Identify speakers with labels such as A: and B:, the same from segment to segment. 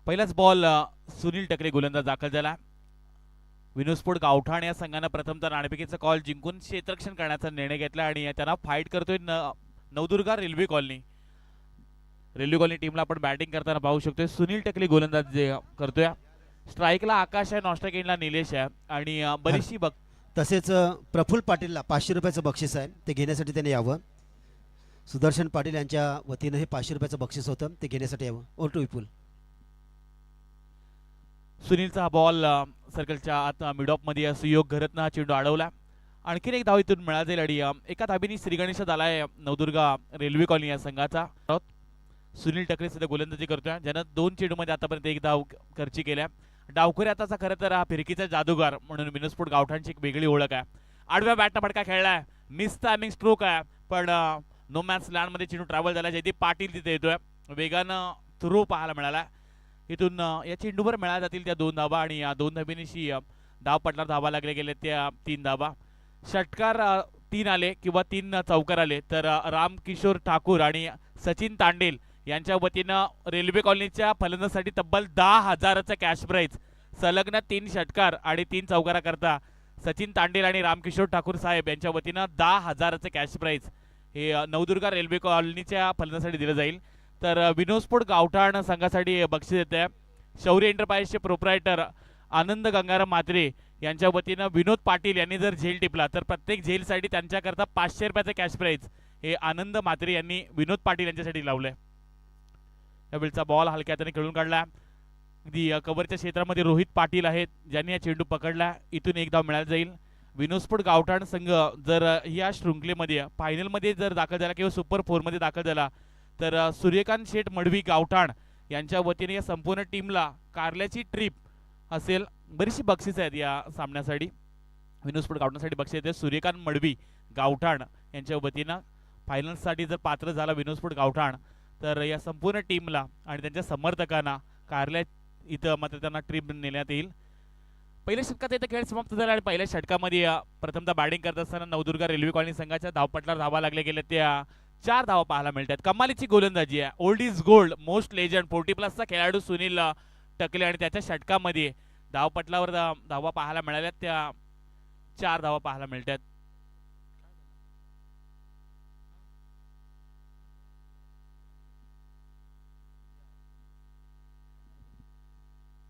A: पहिलाच बॉल सुनील टकले गोलंदाज दाखल झाला. विनोस्फोट गावठाण या संघानं प्रथमतः नाणेफेकीचा कॉल जिंकून क्षेत्ररक्षण करण्याचा निर्णय घेतला आणि त्यांना फाईट करतोय Navdurga railway colony. Railway colony टीमला आपण बॅटिंग करताना पाहू शकतोय. सुनील टकले गोलंदाज जे करतोय. स्ट्राईकला आकाश आहे, नॉस्ट्राईक एंडला निलेश आहे आणि बरीचशी
B: तसेच प्रफुल्ल पाटीलला 500 रुपयाचं बक्षीस आहे, ते घेण्यासाठी त्याने यावं. सुदर्शन पाटील यांच्या वतीनं हे 500 रुपयाचं बक्षीस होतं, ते घेण्यासाठी यावं. Over to Vipul.
A: सुनीलचा बॉल सर्कलच्या आत मिड ऑफ मध्ये सुयोग घरतनं हा चेंडू अडवला. आणखीन एक धाव इथून मिळाला जाईल आणि एका धाबीने श्रीगणेश झालाय नवदुर्गा रेल्वे कॉलनी या संघाचा. सुनील टकले सध्या गोलंदाजी करतोय, ज्यानं 2 चेंडूमध्ये आतापर्यंत एक धाव खर्ची केल्या. डावखोरी आताचा खरं तर हा फिरकीचा जादूगार म्हणून विनोस्फोट गावठाणची एक वेगळी ओळख आहे. आडव्या बॅटनं फटका खेळलाय, मिस टायमिंग स्ट्रोक आहे, पण नो मॅन्स लँडमध्ये चेंडू ट्रॅव्हल झाला. जयदीप पाटील तिथे येतोय, वेगानं थ्रो पाहायला मिळाला. इथून या चेंडूवर मिळाल्या जातील त्या 2 धाबा आणि या 2 धाबींशी धाव पटलावर धाबा लागले गेले त्या 3 धाबा. षटकार 3 आले किंवा 3 चौकार आले तर रामकिशोर ठाकूर आणि सचिन तांडेल यांच्या वतीनं रेल्वे कॉलनीच्या फलंदाजासाठी तब्बल 10,000चं कॅश प्राईज. सलग्न 3 षटकार आणि 3 चौकाराकरता सचिन तांडेल आणि रामकिशोर ठाकूर साहेब यांच्या वतीनं 10,000चं कॅश प्राईज हे नवदुर्गा रेल्वे कॉलनीच्या फलंदाजासाठी दिलं जाईल. तर विनोस्फोट गावठाण संघासाठी बक्षीस येत आहे. शौर्य एंटरप्राइजचे प्रोप्रायटर आनंद गंगाराम म्हात्रे यांच्या वतीनं विनोद पाटील यांनी जर झेल टिपला तर प्रत्येक झेलसाठी त्यांच्याकरता 500 रुपयाचं कॅश प्राईज हे आनंद म्हात्रे यांनी विनोद पाटील यांच्यासाठी लावलंय. यावेळचा बॉल हलक्या हाताने खेळून काढला. अगदी कव्हरच्या क्षेत्रामध्ये रोहित पाटील आहेत ज्यांनी हा चेंडू पकडला. इथून एक धाव मिळाला जाईल. विनोस्फोट गावठाण संघ जर या शृंखलेमध्ये फायनलमध्ये जर दाखल झाला किंवा सुपर 4मध्ये दाखल झाला तर सूर्यकांत शेठ मडवी गावठाण यांच्या वतीने या संपूर्ण टीमला कारल्याची ट्रिप असेल. बरीचशी बक्षीस आहेत या सामन्यासाठी. विनोस्फोट गावठाणसाठी बक्षीस येते. सूर्यकांत मडवी गावठाण यांच्या वतीनं फायनलसाठी जर पात्र झाला विनोस्फोट गावठाण तर या संपूर्ण टीमला आणि त्यांच्या समर्थकांना कारल्या इथं मात्र त्यांना ट्रिप नेण्यात येईल. पहिल्या षटकात इथं खेळ समाप्त झाला आणि पहिल्या षटकामध्ये प्रथमतः बॅटिंग करत असताना नवदुर्गा रेल्वे कॉलनी संघाच्या धावपटलावर धावा लागले गेले त्या 4 धावा पाहायला मिळतात. कमालीची गोलंदाजी आहे. Old is gold, most legend 40+ खेळाडू सुनील टकले आणि त्याच्या षटकामध्ये धावपटलावर धावा पाहायला मिळाल्या त्या 4 धावा पाहायला मिळतात.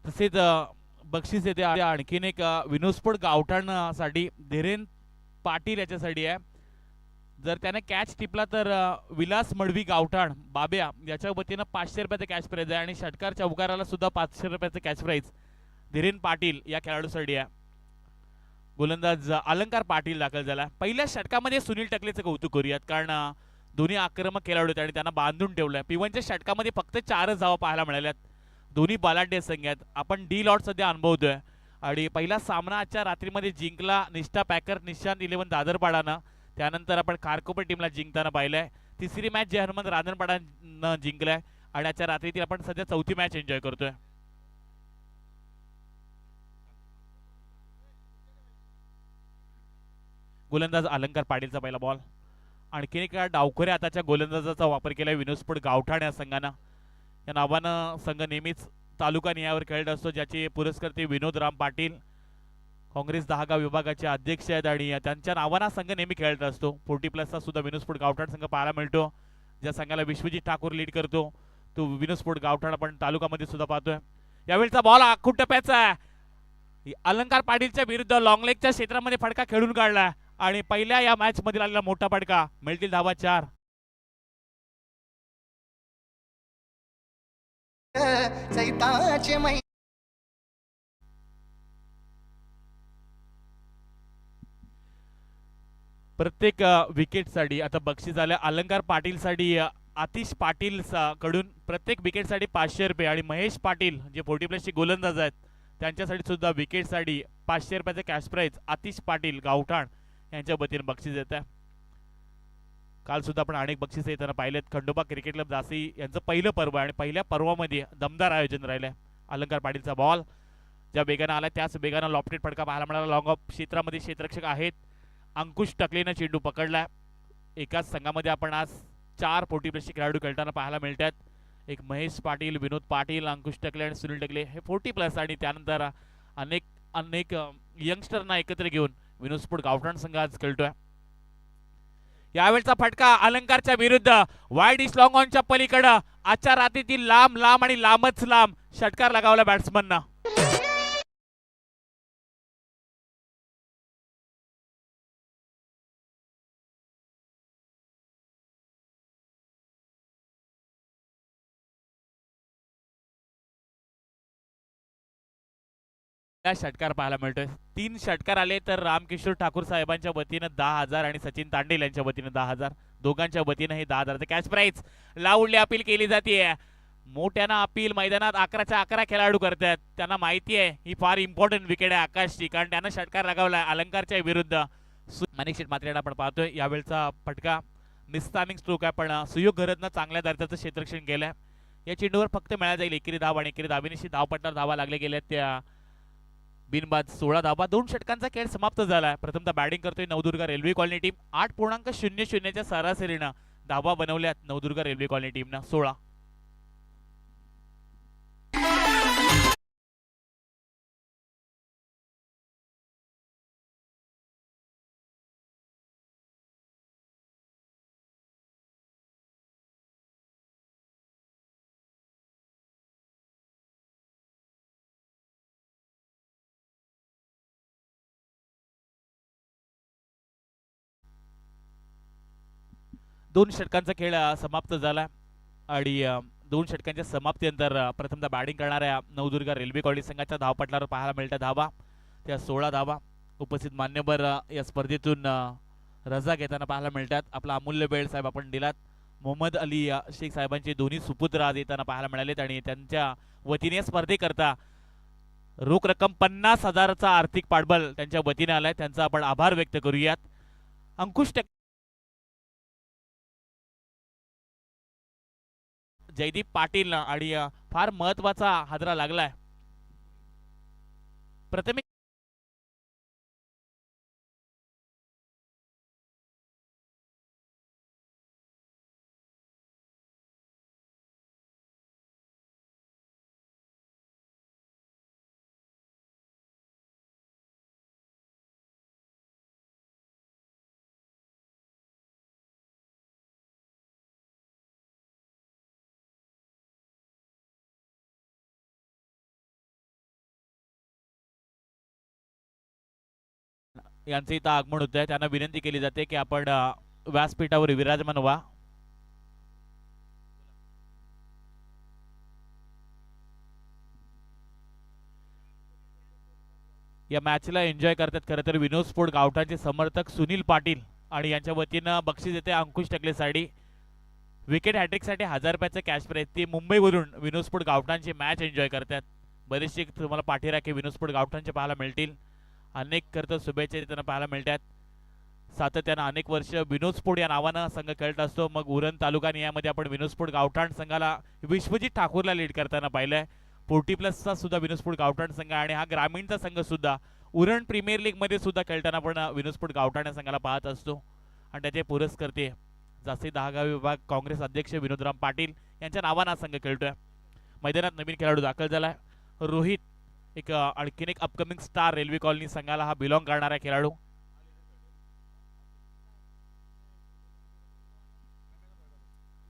A: तसेच बक्षीस येते आणखीन एक विनोस्फोट गावठाणसाठी धीरेन पाटील याच्यासाठी आहे. जर त्याने कॅच टिपला तर विलास मडवी गावठाण बाब्या याच्या वतीनं 500 रुपयाचं कॅश प्राईज आहे आणि षटकार चौकाराला सुद्धा 500 रुपयाचं कॅश प्राईज धीरेन पाटील या खेळाडूसाठी आहे. गोलंदाज अलंकार पाटील दाखल झाला. पहिल्या षटकामध्ये सुनील टकलेचं कौतुक करूयात, कारण दोन्ही आक्रमक खेळाडू आहेत आणि त्यांना बांधून ठेवलंय. P1च्या षटकामध्ये फक्त 4च धावा पाहायला मिळाल्यात. दोन्ही बलाढ्य संघ आहेत. आपण डी लॉट सध्या अनुभवतोय आणि पहिला सामना आजच्या रात्रीमध्ये जिंकला निष्ठा पॅकर निशांत 11 दादरपाडानं. त्यानंतर आपण खारकोपर टीमला जिंकताना पाहिलंय. तिसरी मॅच जे हनुमंत राजनपाडानं जिंकलाय आणि आजच्या रात्रीतील आपण सध्या 4थी मॅच एन्जॉय करतोय. गोलंदाज अलंकार पाटीलचा पहिला बॉल. आणखीन एका डावखोऱ्या आताच्या गोलंदाजाचा वापर केलाय विनोस्फोट गावठाण या संघानं. या नावानं संघ नेहमीच तालुका निहायावर खेळत असतो, ज्याचे पुरस्कर्ते विनोद राम पाटील काँग्रेस दहागाव विभागाचे अध्यक्ष आहेत आणि त्यांच्या नावाना संघ नेहमी खेळत असतो. 40+चा सुद्धा विनोस्फोट गावठाण संघ पाहायला मिळतो, ज्या संघाला विश्वजित ठाकूर लीड करतो. तो विनोस्फोट गावठाण आपण तालुकामध्ये सुद्धा पाहतोय. यावेळचा बॉल आखूट टप्प्याचा आहे. अलंकार पाटीलच्या विरुद्ध लॉंग लेगच्या क्षेत्रामध्ये फटका खेळून काढला आणि पहिल्या या मॅच मध्ये आलेला मोठा फटका. मिळतील धावा 4. प्रत्येक विकेटसाठी आता बक्षीस झालं. अलंकार पाटीलसाठी आतिश पाटील कडून प्रत्येक विकेटसाठी 500 रुपये आणि महेश पाटील जे 40+चे गोलंदाज आहेत त्यांच्यासाठी सुद्धा विकेटसाठी 500 रुपयाचं कॅश प्राईज आतिश पाटील गावठाण यांच्या वतीने बक्षीस येत आहे. काल सुद्धा आपण अनेक बक्षीस येताना पाहिलेत. खंडोबा क्रिकेट क्लब झाशी यांचं पहिलं पर्व आणि पहिल्या पर्वामध्ये दमदार आयोजन राहिलंय. अलंकार पाटीलचा बॉल ज्या वेगानं आला त्याच वेगानं लॉफ्टेड फटका पाहायला मिळाला. लॉंग ऑफ क्षेत्रामध्ये क्षेत्ररक्षक आहेत. अंकुश टकलेनं चेंडू पकडला. एकाच संघामध्ये आपण आज 4 40+चे खेळाडू खेळताना पाहायला मिळतात. एक महेश पाटील, विनोद पाटील, अंकुश टकले आणि सुनील टकले हे 40+ आणि त्यानंतर अनेक अनेक यंगस्टरना एकत्र घेऊन विनोद स्पोर्ट गावठाण संघ आज खेळतोय. यावेळचा फटका अलंकारच्या विरुद्ध वाईड इस लॉंग ऑनच्या पलीकडं आजच्या रात्रीतील लांब लांब आणि लांबच लांब षटकार लगावला बॅट्समनना. षटकार पाहायला मिळतोय. 3 षटकार आले तर रामकिशोर ठाकूर साहेबांच्या वतीनं 10,000 आणि सचिन तांडेल यांच्या वतीनं 10,000 दोघांच्या वतीनं हे 10,000 कॅश प्राइज लाऊडली अपील केली जाते. मोठ्यानं अपील मैदानात 11च्या 11 खेळाडू करतात. त्यांना माहिती आहे ही फार इम्पॉर्टंट विकेट आहे आकाशची, कारण त्यानं षटकार लगावलाय अलंकारच्या विरुद्ध. माणिक शेठ मात्रेला आपण पाहतोय यावेळचा फटका निस्तामिंग स्ट्रोक आहे, पण सुयोग घरतनं चांगल्या दर्जाचं क्षेत्ररक्षण केलंय. या चेंडूवर फक्त मिळाला जाईल एकेरी धाव आणि एकेरी धावेनिशी धावपट्टावर धावा लागले गेल्या त्या बिनबाद 16 धावा. 2 षटकांचा खेळ समाप्त झाला. प्रथमतः बॅटिंग करतोय नवदुर्ग रेल्वे कॉलनी टीम. 8.00च्या सरासरीनं धावा बनवल्यात नवदुर्ग रेल्वे कॉलनी टीमनं 16. दोन षटकांचा खेळ समाप्त झाला आणि 2 षटकांच्या समाप्तीनंतर प्रथमतः बॅटिंग करणाऱ्या नवदुर्ग रेल्वे कॉलनी संघाच्या धावपटलावर पाहायला मिळतात धावा त्या 16 धावा. उपस्थित मान्यवर या स्पर्धेतून रजा घेताना पाहायला मिळतात. आपला अमूल्य वेळ साहेब आपण दिलात. मोहम्मद अली शेख साहेबांचे दोन्ही सुपुत्र आज येताना पाहायला मिळालेत आणि त्यांच्या वतीने स्पर्धेकरता रोख रक्कम 50,000चा आर्थिक पाठबळ त्यांच्या वतीने आलाय. त्यांचा आपण आभार व्यक्त करूयात. अंकुश जयदीप पाटील आणि फार महत्वाचा हादरा लागलाय. प्रथम यांचे इथं आगमन होत आहे. त्यांना विनंती केली जाते की आपण व्यासपीठावर विराजमान व्हा. या मॅचला एन्जॉय करतात खरं तर विनोद स्पोर्ट गावठाणचे समर्थक सुनील पाटील आणि यांच्या वतीनं बक्षीस येते अंकुश टकलेसाठी. विकेट हॅट्रिकसाठी 1000 रुपयाचं कॅश प्राइज. ते मुंबईवरून विनोद स्पोर्ट गावठाणची मॅच एन्जॉय करतात. बरेचसे तुम्हाला पाठीराखे विनोद स्पोर्ट गावठाणचे पाहायला मिळतील. अनेक करता शुभेच्छा त्यांना पाहायला मिळतात. सातत्यानं अनेक वर्ष विनोद स्पोर्ट या नावानं संघ खेळत असतो. मग उरण तालुका नियामध्ये आपण विनोद स्पोर्ट गावठाण संघाला विश्वजित ठाकूरला लीड करताना पाहिलंय. 40+ सुद्धा विनोद स्पोर्ट गावठाण संघ आणि हा ग्रामीणचा संघ सुद्धा उरण प्रीमियर लीग मध्ये सुद्धा खेळताना आपण विनोद स्पोर्ट गावठाण या संघाला पाहत असतो. आणि त्याचे पुरस्कर्ते जास्ती 10 गावी विभाग काँग्रेस अध्यक्ष विनोदराम पाटील यांच्या नावानं संघ खेळतोय. मैदानात नवीन खेळाडू दाखल झालाय रोहित, एक आणखीन एक अपकमिंग स्टार रेल्वे कॉलनी संघाला हा बिलॉंग करणारा खेळाडू.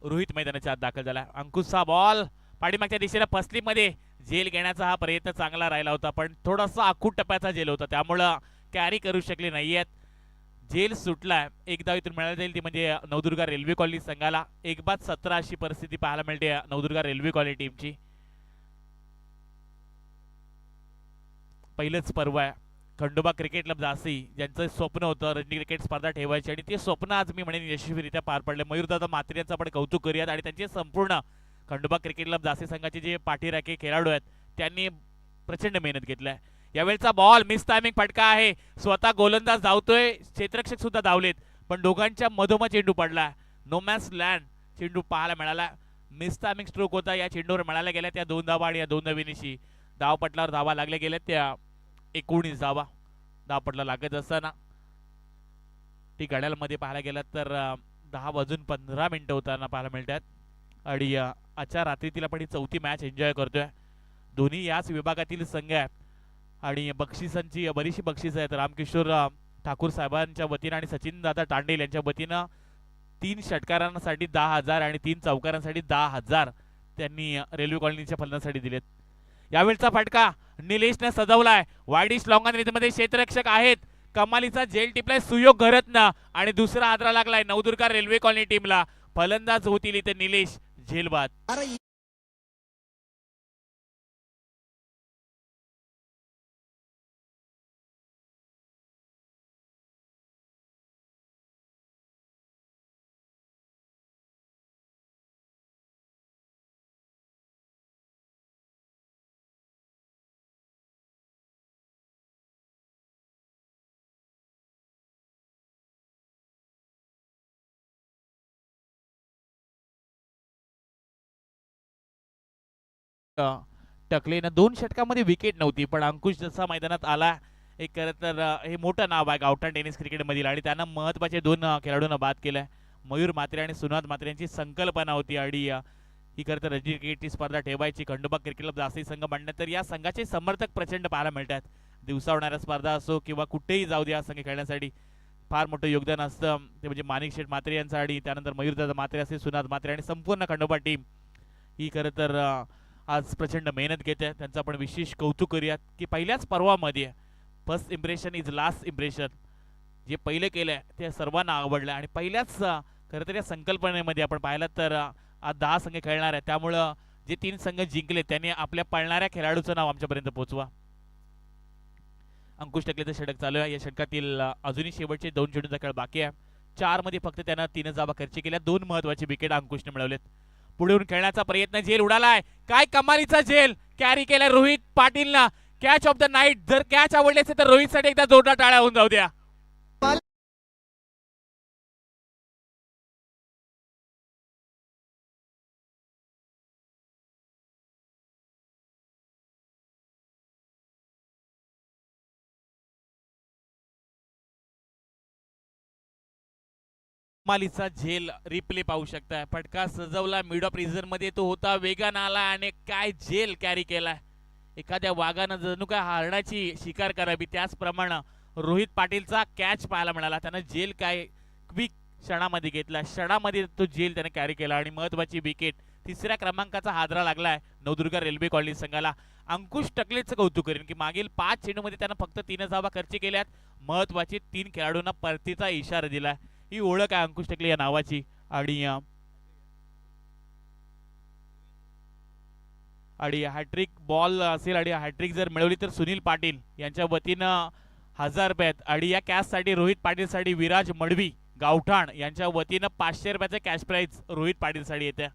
A: रोहित मैदानाच्या आत दाखल झाला. अंकुशचा बॉल पाठीमागच्या दिशेला फसलीमध्ये झेल घेण्याचा हा प्रयत्न चांगला राहिला होता, पण थोडासा आखूट टप्प्याचा झेल होता त्यामुळं कॅरी करू शकले नाहीयेत. झेल सुटलाय. एक धाव इथून मिळाली जाईल ती म्हणजे नवदुर्गा रेल्वे कॉलनी संघाला. 1-17 अशी परिस्थिती पाहायला मिळते नवदुर्गा रेल्वे कॉलनी टीमची. पहिलंच पर्व आहे. खंडोबा क्रिकेट क्लब झाशी ज्यांचं स्वप्न होतं रणजी क्रिकेट स्पर्धा ठेवायची आणि ते स्वप्न आज मी म्हणेन यशस्वीरित्या पार पडले. मयूरदादा म्हात्रे यांचं आपण कौतुक करूयात आणि त्यांचे संपूर्ण खंडोबा क्रिकेट क्लब झाशी संघाचे जे पाठीराखे खेळाडू आहेत त्यांनी प्रचंड मेहनत घेतलाय. यावेळचा बॉल मिस टायमिंग फटका आहे. स्वतः गोलंदाज धावतोय, क्षेत्ररक्षक सुद्धा धावलेत, पण दोघांच्या मधोमध चेंडू पडला. नो मॅन्स लँड चेंडू पाहायला मिळाला. मिस टायमिंग स्ट्रोक होता. या चेंडूवर मिळाल्या गेल्या त्या 2 धावा आणि या 2 धावेनिशी धावपटलावर धावा लागल्या गेल्या त्या 19 धावा. धावपटला लागत असताना ती घड्याळमध्ये पाहायला गेलं तर 10 वाजून 15 मिनिटं होताना पाहायला मिळतात आणि आजच्या रात्रीतील आपण ही चौथी मॅच एन्जॉय करतोय. दोन्ही याच विभागातील संघ आहेत आणि बक्षिसांची बरीचशी बक्षीस आहेत. रामकिशोर ठाकूर साहेबांच्या वतीनं आणि सचिन दादा तांडेल यांच्या वतीनं 3 षटकारांसाठी 10,000 आणि 3 चौकारांसाठी 10,000 त्यांनी रेल्वे कॉलनीच्या फलंदासाठी दिलेत. यावेळचा फटका निलेशने सजवलाय. वाईडिश लॉंगॉन मध्ये क्षेत्ररक्षक आहेत. कमालीचा झेल टिपलाय सुयोग घरतनं आणि दुसरा हादरा लागलाय नवदुर्गा रेल्वे कॉलनी टीमला. फलंदाज होतील इथे निलेश झेलबाद. टकलेनं 2 षटकामध्ये विकेट नव्हती पण अंकुश जसा मैदानात आला एक खरं तर हे मोठं नाव आहे गावठाण टेनिस क्रिकेटमधील आणि त्यांना महत्त्वाचे 2 खेळाडूंना बाद केलंय. मयूर म्हात्रे आणि सुनाद म्हात्रे यांची संकल्पना होती आणि ही खरं तर रणजी क्रिकेटची स्पर्धा ठेवायची. खंडोबा क्रिकेट क्लब जास्ती संघ मांडण्यात तर या संघाचे समर्थक प्रचंड पाहायला मिळतात. दिवसा होणाऱ्या स्पर्धा असो किंवा कुठेही जाऊ द्या संघ खेळण्यासाठी फार मोठं योगदान असतं. ते म्हणजे माणिक शेठ म्हात्रे यांचं आणि त्यानंतर मयूरदादा म्हात्रे असेल सुनाद म्हात्रे आणि संपूर्ण खंडोबा टीम ही खरं तर आज प्रचंड मेहनत घेते. त्यांचं आपण विशेष कौतुक करूयात की पहिल्याच पर्वामध्ये first impression is last impression जे पहिले केलंय ते सर्वांना आवडलं आणि पहिल्याच खरं तर या संकल्पनेमध्ये आपण पाहिलं तर आज 10 संघ खेळणार आहे. त्यामुळं जे 3 संघ जिंकले त्यांनी आपल्या पळणाऱ्या खेळाडूचं नाव आमच्यापर्यंत पोहोचवा. अंकुश टकलेचं षटक चालू आहे. या षटकातील अजूनही शेवटचे 2 चेंडूंचा खेळ बाकी आहे. 4 मध्ये फक्त त्यानं 3 धावा खर्च केल्या. 2 महत्वाचे विकेट अंकुशने मिळवलेत. पुढे येऊन खेळण्याचा प्रयत्न झेल उडालाय. काय कमालीचा झेल कॅरी केलाय रोहित पाटीलनं. Catch of the night. जर कॅच आवडली असेल तर रोहितसाठी एकदा जोरदार टाळ्या होऊन जाऊ द्या. कमालीचा झेल रिप्ले पाहू शकताय. फटका सजवला मिड ऑफ रिझन मध्ये तो होता. वेगानं आला आणि काय झेल कॅरी केलाय. एखाद्या वाघानं जणू काय हरणाची शिकार करावी त्याचप्रमाणे रोहित पाटीलचा कॅच पाहायला मिळाला. त्यानं झेल काय क्विक क्षणामध्ये घेतला. क्षणामध्ये तो झेल त्याने कॅरी केला आणि महत्वाची विकेट 3ऱ्या क्रमांकाचा हादरा लागलाय नवदुर्गा रेल्वे कॉलनी संघाला. अंकुश टकलेचं कौतुक करेन की मागील 5 चेंडूमध्ये त्यानं फक्त 3 धावा खर्च केल्यात. महत्वाचे 3 खेळाडूंना परतीचा इशारा दिलाय. ही ओळख आहे अंकुश टकले या नावाची आणि हॅट्रिक बॉल असेल आणि हॅट्रिक जर मिळवली तर सुनील पाटील यांच्या वतीनं 1000 रुपये आहेत. आणि या कॅचसाठी रोहित पाटीलसाठी विराज मडवी गावठाण यांच्या वतीनं 500 रुपयाचं कॅश प्राईज रोहित पाटीलसाठी येते.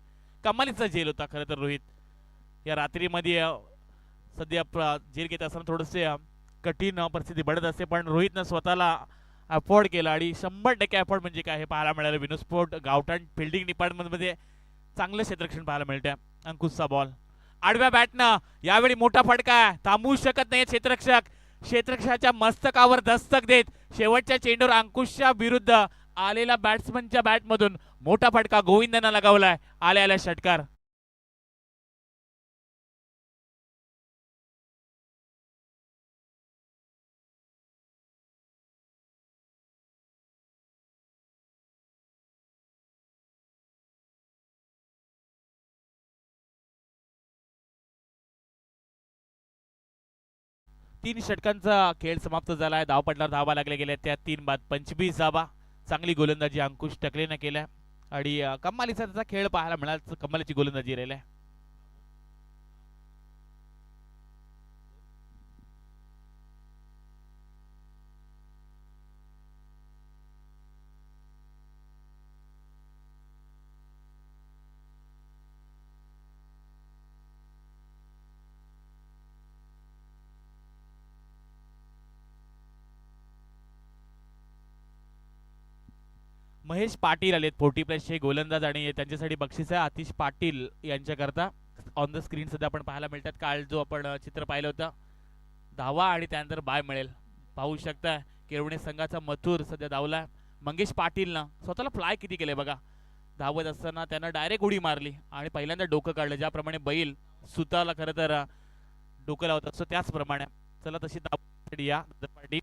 A: कमालीचा झेल होता खरं तर रोहित. या रात्रीमध्ये सध्या झेल घेत असताना थोडंसे कठीण परिस्थिती बढ़त असते पण रोहितनं स्वतःला अफोर्ड केला आणि 100% अफोर्ड म्हणजे काय हे पाहायला मिळालं. विनोद स्पोर्ट गावठाण फिल्डिंग डिपार्टमेंटमध्ये चांगलं क्षेत्ररक्षण पाहायला मिळतं. अंकुशचा बॉल आडव्या बॅटनं यावेळी मोठा फटका थांबवू शकत नाही क्षेत्ररक्षक. क्षेत्ररक्षकाच्या मस्तकावर दस्तक देत शेवटच्या चेंडूवर अंकुशच्या विरुद्ध आलेला बॅट्समनच्या बॅटमधून मोठा फटका गोविंदनं लगावलाय. आल्या षटकार. तीन षटकांचा खेळ समाप्त झालाय. धावपटलावर धावा लागल्या गेल्या त्या 3 बाद 25 धावा. चांगली गोलंदाजी अंकुश टकलेनं केल्या आणि कमालीचा त्याचा खेळ पाहायला मिळाला. कमालीची गोलंदाजी राहिल्या. महेश पाटील आलेत 40+ हे गोलंदाज आणि त्यांच्यासाठी बक्षीस आहे आतिश पाटील यांच्याकरता. ऑन द स्क्रीन सध्या आपण पाहायला मिळतात. काल जो आपण चित्र पाहिलं होतं धावा आणि त्यानंतर बाय मिळेल पाहू शकता. केळवणे संघाचा मथुर सध्या धावला. मंगेश पाटीलनं स्वतःला फ्लाय किती केले बघा. धावत असताना त्यानं डायरेक्ट उडी मारली आणि पहिल्यांदा डोकं काढलं. ज्याप्रमाणे बैल सुताला खरं तर डोकं लावत असतो त्याचप्रमाणे. चला तशी धाव या पार्टी.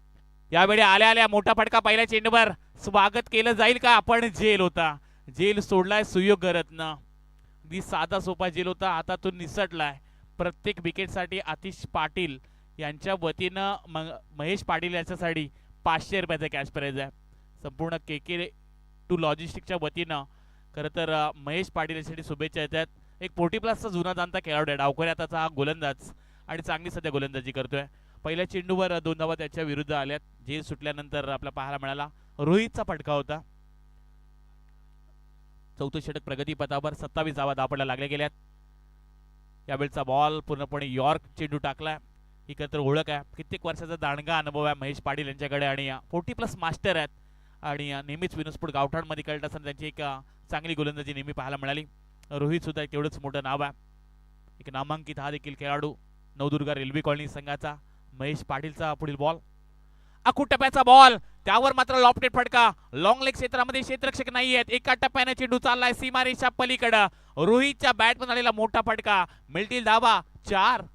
A: यावेळी आल्या आल्या मोठा फटका पहिल्या चेंडूवर. स्वागत केलं जाईल का? आपण जेल होता. जेल सोडलाय सुयोग घरतनं. अगदी साधा सोपा जेल होता, आता तो निसटलाय. प्रत्येक विकेटसाठी आतिश पाटील यांच्या वतीनं महेश पाटील यांच्यासाठी 500 रुपयाचा कॅश प्राइज आहे. संपूर्ण के टू लॉजिस्टिकच्या वतीनं खरं तर महेश पाटील यांच्यासाठी शुभेच्छा येतात. एक 40+ जुना जाणता खेळाडू आहे. डावखोऱ्या आताचा हा गोलंदाज आणि चांगली सध्या गोलंदाजी करतोय. पहिल्या चेंडूवर 2 धावा त्याच्या विरुद्ध आल्यात. जेल सुटल्यानंतर आपला पाहायला मिळाला रोहितचा फटका होता. चौथं षटक प्रगतीपथावर 27 धावा धावपडल्या लागल्या गेल्यात. यावेळचा बॉल पूर्णपणे यॉर्क चेंडू टाकलाय. ही तर ओळख आहे. कित्येक वर्षाचा दांडगा अनुभव आहे महेश पाटील यांच्याकडे आणि 40+ मास्टर आहेत आणि नेहमीच विनोस्फोट गावठाणमध्ये खेळत असताना त्यांची एक चांगली गोलंदाजी नेहमी पाहायला मिळाली. रोहित सुद्धा एक तेवढंच मोठं नाव आहे. एक नामांकित हा देखील खेळाडू नवदुर्गा रेल्वे कॉलनी संघाचा. महेश पाटीलचा पुढील बॉल आखूड टप्प्याचा बॉल. त्यावर मात्र लॉफ्टेड फटका. लॉंग लेग क्षेत्रामध्ये क्षेत्ररक्षक नाही आहेत. एका टप्प्याने चेंडू चाललाय सीमारेषा पलीकडे. रोहितच्या बॅटमधून आलेला मोठा फटका. मिळतील धावा 4.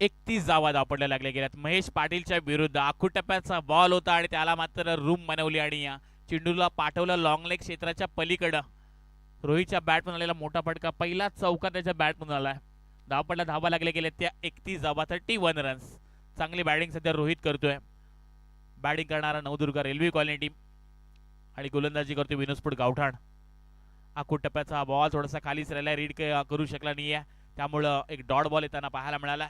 A: एकतीस धावा धावपडल्या लागल्या गेल्यात महेश पाटीलच्या विरुद्ध. आखूड टप्प्याचा बॉल होता आणि त्याला मात्र रूम बनवली आणि या चेंडूला पाठवलं लॉंग लेग क्षेत्राच्या पलीकडं. रोहितच्या बॅटमधून आलेला मोठा फटका. पहिला चौका त्याच्या बॅटमधून आलाय. धावपडल्या धावा लागल्या गेल्या त्या 31 धावा 31 रन्स. चांगली बॅटिंग सध्या रोहित करतोय. बॅटिंग करणारा नवदुर्गा रेल्वे कॉलनी टीम आणि गोलंदाजी करतोय विनोस्फोट गावठाण. आखूड टप्प्याचा बॉल थोडासा खालीच राहिला. रीड करू शकला नाहीये, त्यामुळं एक डॉट बॉल येताना पाहायला मिळाला.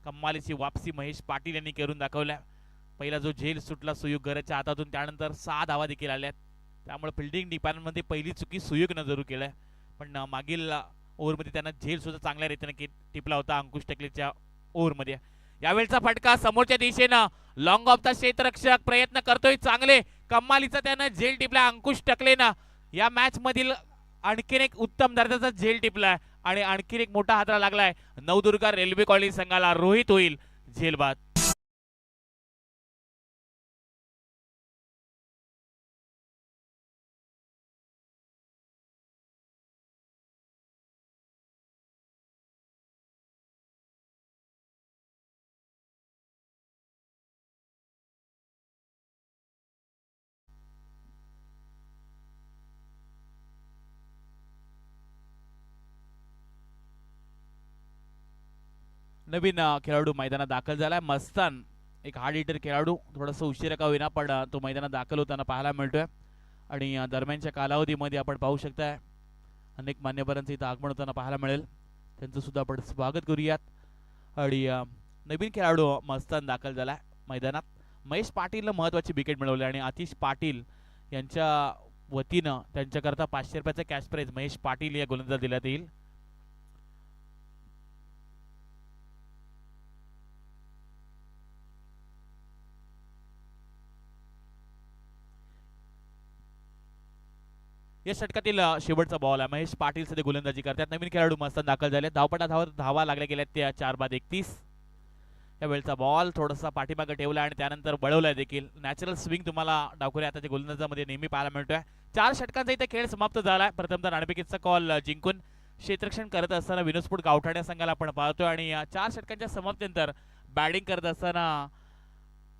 A: कम्मालीची वापसी महेश पाटील यांनी करून दाखवल्या. पहिला जो झेल सुटला सुयोग घराच्या हातातून, त्यानंतर 6 धावा देखील आल्यात. त्यामुळे फिल्डिंग डिपार्टमेंटमध्ये पहिली चुकी सुयोगनं जरूर केलं, पण मागील ओव्हरमध्ये त्यांना झेल सुद्धा चांगल्या रीतीने टिपला होता अंकुश टकलेच्या ओव्हरमध्ये. यावेळचा फटका समोरच्या दिशेनं लॉंग ऑफ द क्षेत्ररक्षक प्रयत्न करतोय चांगले. कम्मालीचा त्यानं झेल टिपला अंकुश टकलेनं. या मॅच मधील आणखीन एक उत्तम दर्जाचा झेल टिपलाय आणि आणखीन एक मोठा हातरा लागलाय नवदुर्गा रेल्वे कॉलनी संघाला. रोहित होईल झेल बाद. नवीन खेळाडू मैदानात दाखल झालाय मस्तान. एक हार्ड हिटर खेळाडू, थोडासा उशिरा का होईना पण तो मैदानात दाखल होताना पाहायला मिळतोय. आणि दरम्यानच्या कालावधीमध्ये आपण पाहू शकताय अनेक मान्यवरांचं इथं आगमन होताना पाहायला मिळेल. त्यांचं सुद्धा आपण स्वागत करूयात. आणि नवीन खेळाडू मस्तान दाखल झालाय मैदानात. महेश पाटीलला महत्त्वाची विकेट मिळवली आणि आतिश पाटील यांच्या वतीनं त्यांच्याकरता 500 रुपयाचा कॅश प्राइज महेश पाटील या गोलंदाज देण्यात येईल. या षटकातील शेवटचा बॉल आहे. महेश पाटील सध्या गोलंदाजी करतात. नवीन खेळाडू मस्तान दाखल झाले. धावा लागल्या गेल्या त्या 4 बाद 31. या वेळचा बॉल थोडासा पाठीमागे ठेवला आणि त्यानंतर वळवलाय देखील. नॅचरल स्विंग तुम्हाला डावखोऱ्या आताच्या गोलंदाजामध्ये नेहमी पाहायला मिळतोय. 4 षटकांचा इथे खेळ समाप्त झालाय. प्रथमतः नाणेफेकीचा कॉल जिंकून क्षेत्ररक्षण करत असताना विनोस्फोट गावठाण्या संघाला आपण पाहतोय आणि 4 षटकांच्या समाप्तीनंतर बॅटिंग करत असताना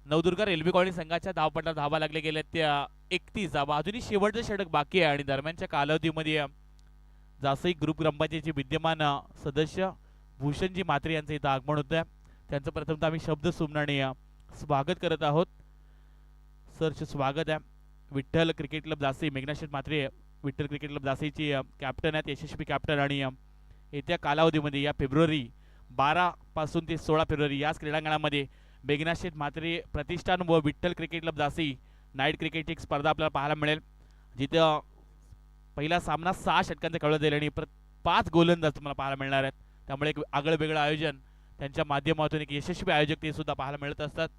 A: नवदुर्गा रेल्वे कॉलनी संघाच्या धावपट्टा धावा लागल्या गेल्या त्या 31 धावा. अजूनही शेवटचं षटक बाकी आहे आणि दरम्यानच्या कालावधीमध्ये जासई ग्रुप ग्रामपंचायतीचे विद्यमान सदस्य भूषणजी म्हात्रे यांचं इथं आगमन होतं. त्यांचं प्रथमतः आम्ही शब्द सुमनाने स्वागत करत आहोत. सरचे स्वागत आहे. Vitthal cricket club Jasai Meghnath Mhatre Vitthal cricket club जासईची कॅप्टन आहेत, यशस्वी कॅप्टन. आणि येत्या कालावधीमध्ये या फेब्रुवारी 12 पासून ते 16 फेब्रुवारी याच क्रीडांगणामध्ये मेघनाथ म्हात्रे प्रतिष्ठान व Vitthal cricket club Jasai night क्रिकेटची एक स्पर्धा आपल्याला पाहायला मिळेल, जिथं पहिला सामना 6 षटकांचा खेळला जाईल आणि 5 गोलंदाज तुम्हाला पाहायला मिळणार आहेत. त्यामुळे एक आगळं वेगळं आयोजन त्यांच्या माध्यमातून एक यशस्वी आयोजक ते सुद्धा पाहायला मिळत असतात.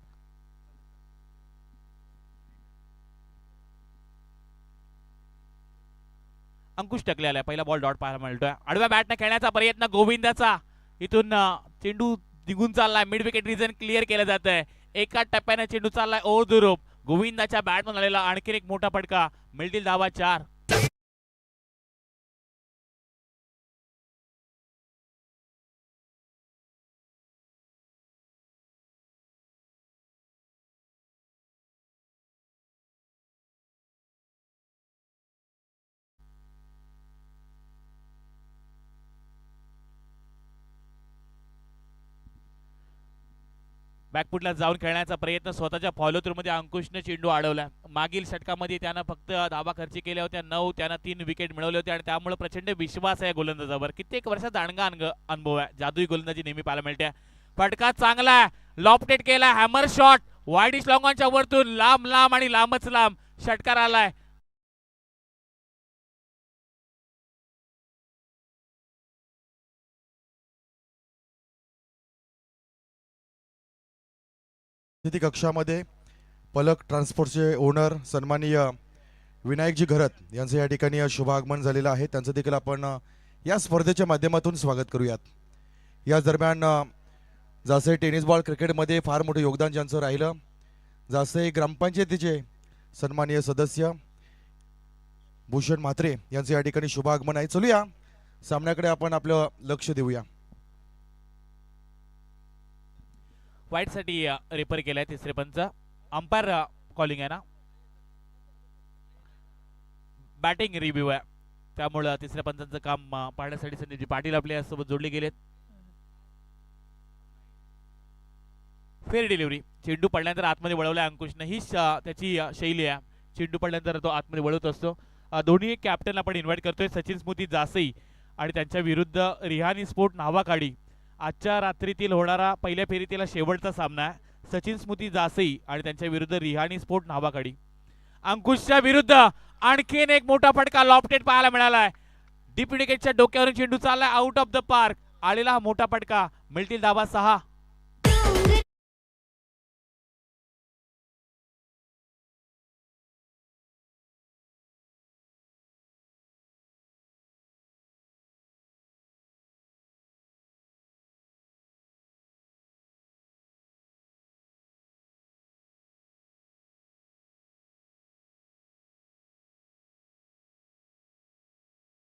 A: अंकुश टकले आलाय, पहिला बॉल डॉट पाहायला मिळतोय. आडव्या बॅटने खेळण्याचा प्रयत्न गोविंदाचा, इथून चेंडू निघून चाललाय, मिड विकेट रिजन क्लिअर केलं जात आहे. एका टप्प्याने चेंडू चाललाय ओव्हर द रोप. गोविंदाच्या बॅटमधून आलेला आणखी एक मोठा फटका, मिळतील धावा 4. बॅकफुटला जाऊन खेळण्याचा प्रयत्न, स्वतःच्या फॉलो थ्रू मध्ये अंकुशने चेंडू अडवला. मागील षटकामध्ये त्यानं फक्त धावा खर्च केल्या होत्या 9, त्यानं 3 विकेट मिळवले होते आणि त्यामुळे प्रचंड विश्वास आहे गोलंदाजावर. कित्येक वर्षाचा दांडगा अनुभव आहे, जादुई गोलंदाजी नेहमी पाहायला मिळते. फटका चांगला आहे, लॉफ्टेड केला, हॅमर शॉट वाईडिश लॉंगॉनच्या वरतून लांब लांब आणि लांबच लांब षटकार आलाय.
C: अतिथी कक्षामध्ये पलक ट्रान्सपोर्टचे ओनर सन्माननीय विनायकजी घरत यांचं या ठिकाणी शुभागमन झालेलं आहे. त्यांचं देखील आपण या स्पर्धेच्या माध्यमातून स्वागत करूयात. याच दरम्यान जासे टेनिस बॉल क्रिकेटमध्ये फार मोठं योगदान ज्यांचं राहिलं, जासे ग्रामपंचायतीचे सन्माननीय सदस्य भूषण म्हात्रे यांचं या ठिकाणी शुभागमन आहे. चलूया सामन्याकडे आपण आपलं लक्ष देऊया.
A: वाईट साठी रेफर केलाय तिसरे पंच. अंपायर कॉलिंग आहे ना, बॅटिंग रिव्ह्यू आहे, त्यामुळे तिसऱ्या पंचांचं काम पाहण्यासाठी संदीपजी पाटील आपल्या सोबत जोडले गेलेत. फेअर डिलिव्हरी, चेंडू पडल्यानंतर आतमध्ये वळवलाय अंकुशने, ही त्याची शैली आहे. चेंडू पडल्यानंतर तो आतमध्ये वळवत असतो. दोन्ही कॅप्टन आपण इन्व्हाइट करतोय, सचिन स्मृती जासई आणि त्यांच्या विरुद्ध रिहानी स्पोर्ट नावाकाडी. आजच्या रात्रीतील होणारा पहिल्या फेरीतील शेवटचा सामना आहे. सचिन स्मृती जासई आणि त्यांच्या विरुद्ध रिहानी स्पोर्ट नावाकाडी. अंकुशच्या विरुद्ध आणखीन एक मोठा फटका लॉफ्टेड पाहायला मिळालाय. डीप विकेटच्या डोक्यावरून चेंडू चाललाय आउट ऑफ द पार्क. आलेला हा मोठा फटका, मिळतील धावा 6.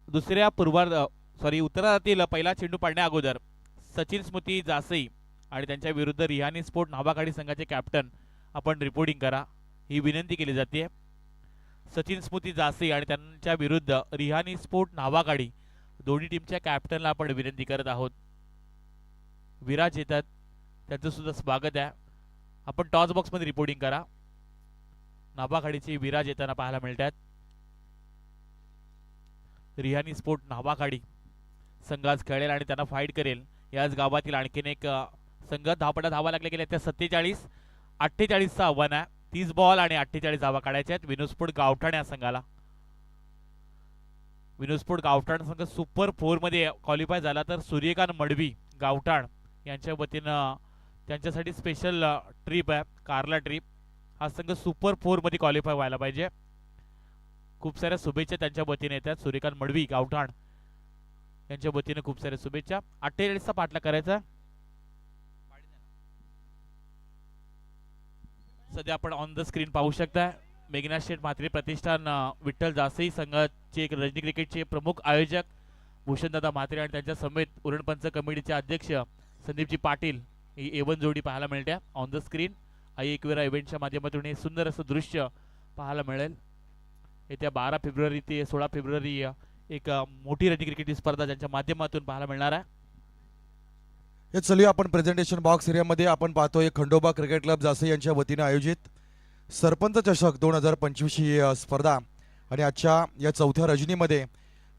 A: दुसऱ्या उत्तरातील पहिला चेंडू पडण्या अगोदर सचिन स्मृती जासई आणि त्यांच्या विरुद्ध रिहानी स्पोर्ट नावाकाडी संघाचे कॅप्टन आपण रिपोर्टिंग करा, ही विनंती केली जाते. सचिन स्मृती जासई आणि त्यांच्या विरुद्ध रिहानी स्पोर्ट नावाकाडी दोन्ही टीमच्या कॅप्टनला आपण विनंती करत आहोत. विराज येतात, त्यांचं सुद्धा स्वागत आहे. आपण टॉस बॉक्स मध्ये रिपोर्टिंग करा. नावाकाडीचे विराज येताना पाहायला मिळतात. रिहानी स्पोर्ट नावाकाडी संघ आज खेळेल आणि त्यांना फाईट करेल. याच गावातील आणखीन एक संघ धावपटा धावा लागल्या गेल्या त्या 47-48चं आव्हान आहे. 30 बॉल आणि 48 धावा काढायच्या आहेत विनोस्फोट गावठाण या संघाला. विनोस्फोट गावठाण संघ सुपर 4 मध्ये क्वालिफाय झाला तर सूर्यकांत मडवी गावठाण यांच्या वतीनं त्यांच्यासाठी स्पेशल ट्रिप आहे, कार्ला ट्रिप. हा संघ सुपर 4 मध्ये क्वालिफाय व्हायला पाहिजे. खूप साऱ्या शुभेच्छा त्यांच्या वतीने येतात. सूर्यकांत मडवी गावठाण यांच्या वतीने खूप साऱ्या शुभेच्छा. 48चा पाठला करायचा. सध्या आपण ऑन द स्क्रीन पाहू शकता मेघनाथ शेठ म्हात्रे प्रतिष्ठान विठ्ठल जासई संघाचे रणजी क्रिकेटचे प्रमुख आयोजक भूषणदादा म्हात्रे आणि त्यांच्या समेत उरणपंच कमिटीचे अध्यक्ष संदीपजी पाटील ही एवन जोडी पाहायला मिळते ऑन द स्क्रीन. आई एकवेरा इव्हेंटच्या माध्यमातून हे सुंदर असं दृश्य पाहायला मिळेल. येत्या 12 फेब्रुवारी ते 16 फेब्रुवारी एक मोठी रणजी क्रिकेट स्पर्धा ज्यांच्या माध्यमातून पाहायला मिळणार आहे.
C: हे चलूया आपण प्रेझेंटेशन बॉक्स एरियामध्ये आपण पाहतोय खंडोबा क्रिकेट क्लब जासई यांच्या वतीने आयोजित सरपंच चषक 2025 ही स्पर्धा आणि आजच्या या चौथ्या रजनीमध्ये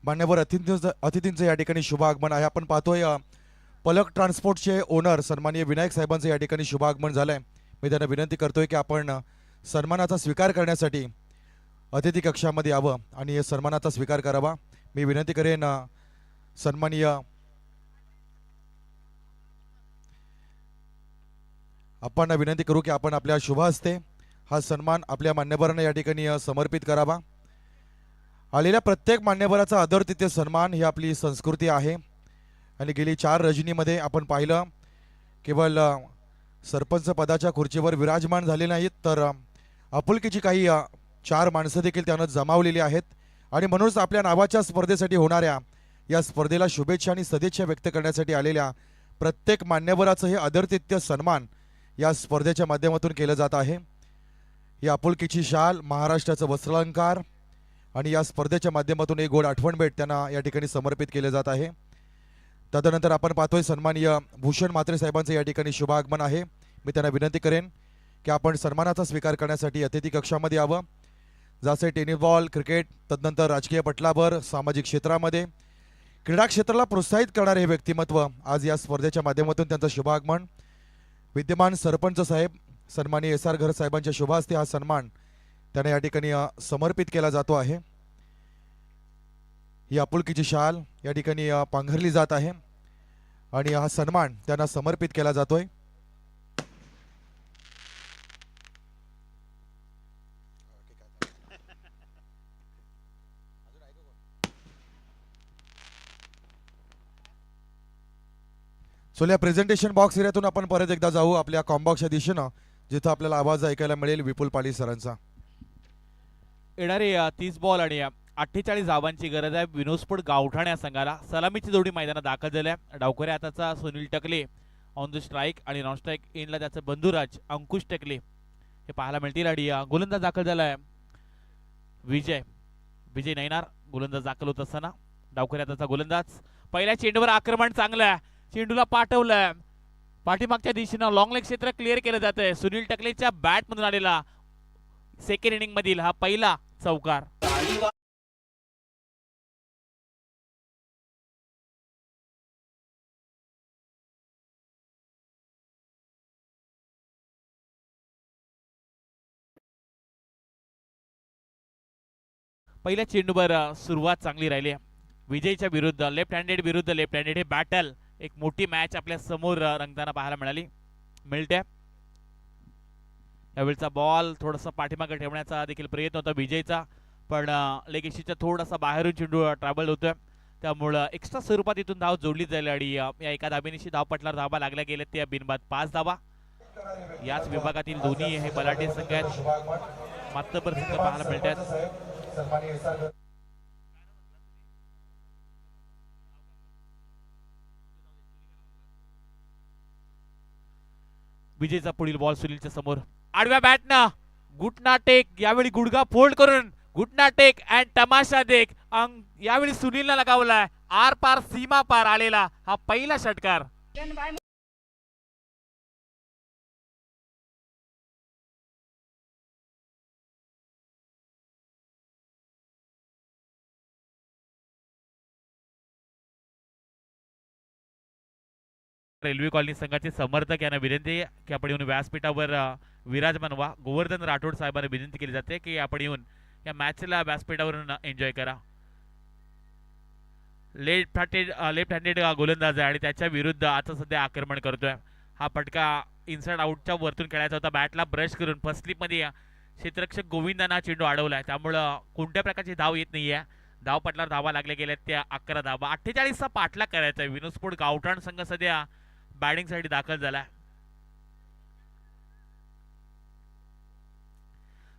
C: मान्यवर अतिथींचं या ठिकाणी शुभागमन आहे. आपण पाहतोय पलक ट्रान्सपोर्टचे ओनर सन्माननीय विनायक साहेबांचं या ठिकाणी शुभागमन झालंय. मी त्यांना विनंती करतोय की आपण सन्मानाचा स्वीकार करण्यासाठी अतिथी कक्षामध्ये यावं आणि सन्मानाचा स्वीकार करावा. मी विनंती करेन सन्माननीय आपण विनंती करू की आपण आपल्या शुभ हस्ते हा सन्मान आपल्या मान्यवरांना या ठिकाणी समर्पित करावा. आलेल्या प्रत्येक मान्यवराचा आदर तिथे सन्मान ही आपली संस्कृती आहे आणि गेली 4 रजनीमध्ये आपण पाहिलं केवळ सरपंच पदाच्या खुर्चीवर विराजमान झाले नाहीत तर आपुलकीची काही 4 माणसं देखील त्यानं जमावलेली आहेत आणि म्हणूनच आपल्या नावाच्या स्पर्धेसाठी होणाऱ्या या स्पर्धेला शुभेच्छा आणि सदिच्छा व्यक्त करण्यासाठी आलेल्या प्रत्येक मान्यवराचं हे आदरातिथ्य सन्मान या स्पर्धेच्या माध्यमातून केलं जात आहे। ही आपुलकीची शाल, महाराष्ट्राचं वस्त्रालंकार आणि या स्पर्धेच्या माध्यमातून एक गोड आठवण भेट त्यांना या ठिकाणी समर्पित केले जात आहे। तदनंतर आपण पाहतोय सन्माननीय भूषण म्हात्रे साहेबांचं या ठिकाणी शुभ आगमन आहे। मी त्यांना विनंती करेन की आपण सन्मानाचा स्वीकार करण्यासाठी अतिथी कक्षामध्ये यावं। जसे टेनिस बॉल, क्रिकेट, तदनंतर राजकीय पटलावर, सामाजिक क्षेत्रामध्ये क्रीडा क्षेत्राला प्रोत्साहित करणारे हे व्यक्तिमत्व आज या स्पर्धेच्या माध्यमातून त्यांचं शुभ आगमन। विद्यमान सरपंच साहेब सन्माननीय SR घर साहेबांच्या शुभ हस्ते हा सन्मान त्यांना या ठिकाणी समर्पित केला जातो आहे। ही आपुलकीची शाल या ठिकाणी पांघरली जात आहे आणि हा सन्मान त्यांना समर्पित केला जातोय। या प्रेझेंटेशन बॉक्स एरियातून आपण परत एकदा जाऊ आपल्या कॉम्बॉक्सच्या दिशेनं, जिथं आपल्याला आवाज ऐकायला मिळेल विपुल पाटील सरांचा।
A: येणारे 30 बॉल आणि 48 धावांची गरज आहे विनोस्फोट गावठाण या संघाला। सलामीची जोडी मैदानात दाखल झाल्या। डावखरे हाताचा Sunil Takle on the strike आणि नॉन स्ट्राईक इनला त्याचा बंधुराज अंकुश टकले हे पाहायला मिळतील। आणि गोलंदाज दाखल झालाय विजय नैनार गोलंदाज दाखल होत असताना डावखरे हाताचा गोलंदाज पहिल्या चेंडूवर आक्रमण चांगलं आहे, चेंडूला पाठवलं, पाठीमागच्या दिशेनं लॉंग लेग क्षेत्र क्लिअर केलं जात आहे। सुनील टकलेच्या बॅट मधून आलेला सेकंड इनिंग मधील हा पहिला चौकार। पहिल्या चेंडूवर सुरुवात चांगली राहिली विजयच्या विरुद्ध लेफ्ट हँडेड हे बॅटल एक मोठी मॅच आपल्या समोर रंगताना पाहायला मिळते। यावेळचा बॉल थोडासा पाठीमागे ठेवण्याचा देखील प्रयत्न होता विजयचा, पण लेग एशीच्या थोडासा बाहेरून चेंडू ट्रॅव्हल होतोय, त्यामुळं एक्स्ट्रा स्वरूपात इथून धाव जोडली जाईल आणि या एका धाबेनिशी धावपटलावर धावा लागल्या गेल्या त्या बिनबाद 5 धावा। याच विभागातील दोन्ही हे बलाढ्य संघ आहेत, मातबर संघ पाहायला मिळतात। विजयचा पुढील बॉल सुनीलच्या समोर आडव्या बॅटनं घुटना टेक, यावेळी गुडघा फोल्ड करून घुटना टेक अँड तमाशा देख यावेळी सुनीलला लगावलाय। आर पार सीमा पार आलेला हा पहिला षटकार। रेल्वे कॉलनी संघाचे समर्थक यांना विनंती आहे की आपण येऊन व्यासपीठावर विराजमान व्हा। गोवर्धन राठोड साहेबांना विनंती केली जाते की आपण येऊन या मॅचला व्यासपीठावरून एन्जॉय करा। लेफ्ट हँडेड गोलंदाज आहे आणि त्याच्या विरुद्ध आता सध्या आक्रमण करतोय। हा फटका इनसाइड आउटच्या वरतून खेळायचा होता, बॅटला ब्रश करून फर्स्ट स्लिपमध्ये क्षेत्ररक्षक गोविंदांना चेंडू अडवलाय, त्यामुळं कोणत्या प्रकारची धाव येत नाहीये। धाव पटलावर धावा लागल्या गेल्या त्या 11 धावा। 48 चा पाठलाग करायचा आहे। विनोस्फोट गावठाण संघ सध्या बॅटिंग साठी दाखल झाला।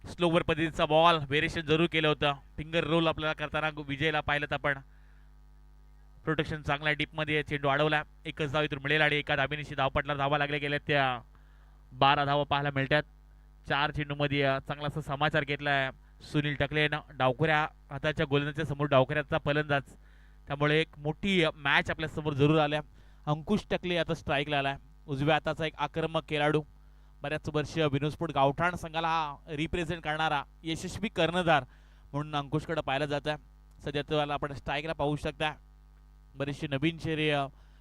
A: स्लोवर पद्धतीचा बॉल व्हेरिएशन जरूर केलं होतं, फिंगर रोल आपल्याला करताना विजयला पाहिलं आपण। प्रोटेक्शन चांगला डीप मध्ये चेंडू अडवला, एकच धाव इथून मिळेल आणि एका धाबेनिशी धावपटला धावा लागल्या गेल्या त्या 12 धावा पाहायला मिळतात। 4 चेंडू मध्ये चांगलासा समाचार घेतलाय सुनील टकलेनं। डावखऱ्या हाताच्या गोलंदाजाच्या समोर डावखऱ्याचा फलंदाज, त्यामुळे एक मोठी मॅच आपल्या समोर जरूर आल्या। अंकुश टकले आता स्ट्राईकला आलाय, उजव्या हाताचा एक आक्रमक खेळाडू, बऱ्याच वर्ष विनोस्फोट गावठाण संघाला हा रिप्रेझेंट करणारा यशस्वी कर्णधार म्हणून अंकुशकडे पाहिलं जात आहे। सध्या त्याला आपण स्ट्राईकला पाहू शकता। बरेचसे नवीन चेहरे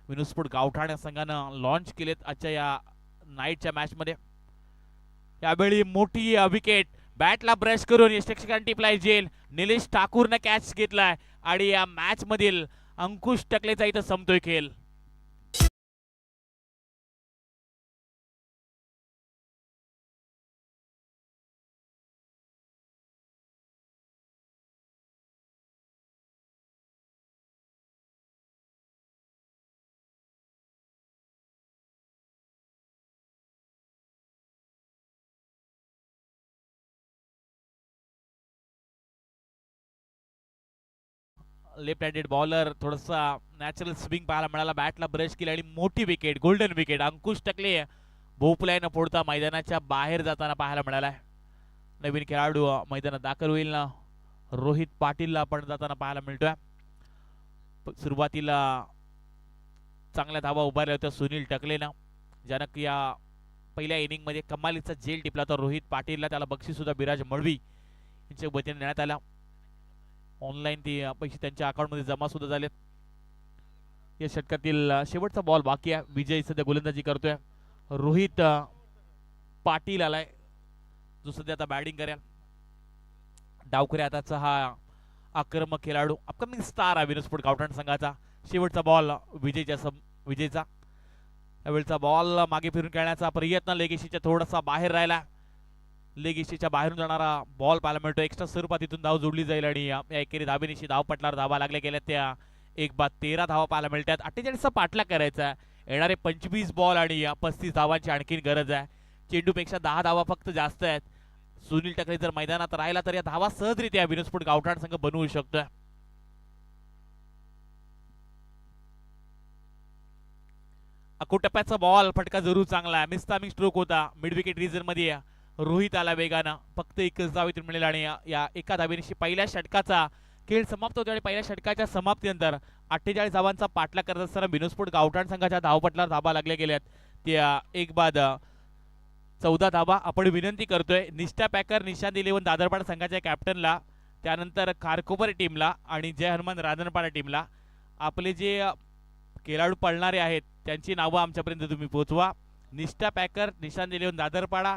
A: विनोस्फोट गावठाण या संघानं लॉन्च केलेत आजच्या या नाईटच्या मॅच मध्ये। यावेळी मोठी विकेट बॅटला ब्रश करून यष्टरक्षकांनी टिपलाय जेल। निलेश ठाकूरने कॅच घेतलाय आणि या मॅच मधील अंकुश टकलेचा इथं संपतोय खेळ। लेफ्ट हँडेड बॉलर, थोडासा नॅचरल स्विंग पाहायला मिळाला, बॅटला ब्रश केली आणि मोठी विकेट, गोल्डन विकेट अंकुश टकले भोपलाय न फोडता मैदानाच्या बाहेर जाताना पाहायला मिळालाय. नवीन खेळाडू मैदानात दाखल होईल ना, रोहित पाटीलला आपण जाताना पाहायला मिळतोय. सुरुवातीला चांगल्या धावा उभारल्या होत्या सुनील टकलेनं, ज्यानं या पहिल्या इनिंग मध्ये कमालीचा झेल टिपला तर रोहित पाटीलला त्याला बक्षीस सुद्धा बिराज मळवी यांच्या वतीने देण्यात आला. ऑनलाईन ते पैसे त्यांच्या अकाउंटमध्ये जमा सुद्धा झालेत. या षटकातील शेवटचा बॉल बाकी आहे. विजय सध्या गोलंदाजी करतोय. रोहित पाटील आलाय जो सध्या आता बॅटिंग करेल. डावखऱ्या हाताचा हा आक्रमक खेळाडू, अपकमिंग स्टार आहे विनोस्फोट गावठाण संघाचा. शेवटचा बॉल विजयचा. यावेळचा बॉल मागे फिरून खेळण्याचा प्रयत्न, लेगेशीच्या थोडासा बाहेर राहिला. लेगेशीच्या बाहेरून जाणारा बॉल पाहायला मिळतो. एक्स्ट्रा स्वरूपात इथून धाव जोडली जाईल आणि या एकेरी धाबेनिशी धाव पटलावर धावा लागल्या गेल्या त्या 1-13 धावा पाहायला मिळतात. 48चा पाठलाग करायचा. येणारे 25 बॉल आणि 35 धावांची आणखीन गरज आहे. चेंडूपेक्षा 10 धावा फक्त जास्त आहेत. सुनील टकले जर मैदानात राहिला तर या धावा सहजरित्या विनोस्फोट गावठाण संघ बनवू शकतोय. टप्प्याचा बॉल, फटका जरूर चांगला, मिस्टामिंग स्ट्रोक होता. मिड विकेट रिजन मध्ये रोहित आला वेगानं, फक्त एकच धाव इथून मिळेल आणि या एका धावेनिशी पहिल्या षटकाचा खेळ समाप्त होतो. आणि पहिल्या षटकाच्या समाप्तीनंतर 48 धावांचा पाठलाग करत असताना विनोस्फोट गावठाण संघाच्या धावपटलावर धावा लागल्या गेल्यात त्या 1-14 धावा. आपण विनंती करतोय निष्ठा पॅकर, निशांत 11 दादरपाडा संघाच्या कॅप्टनला, त्यानंतर खारकोपर टीमला आणि जय हनुमान रांजणपाडा टीमला आपले जे खेळाडू पळणारे आहेत त्यांची नावं आमच्यापर्यंत तुम्ही पोहोचवा. निष्ठा पॅकर, निशांत 11 दादरपाडा,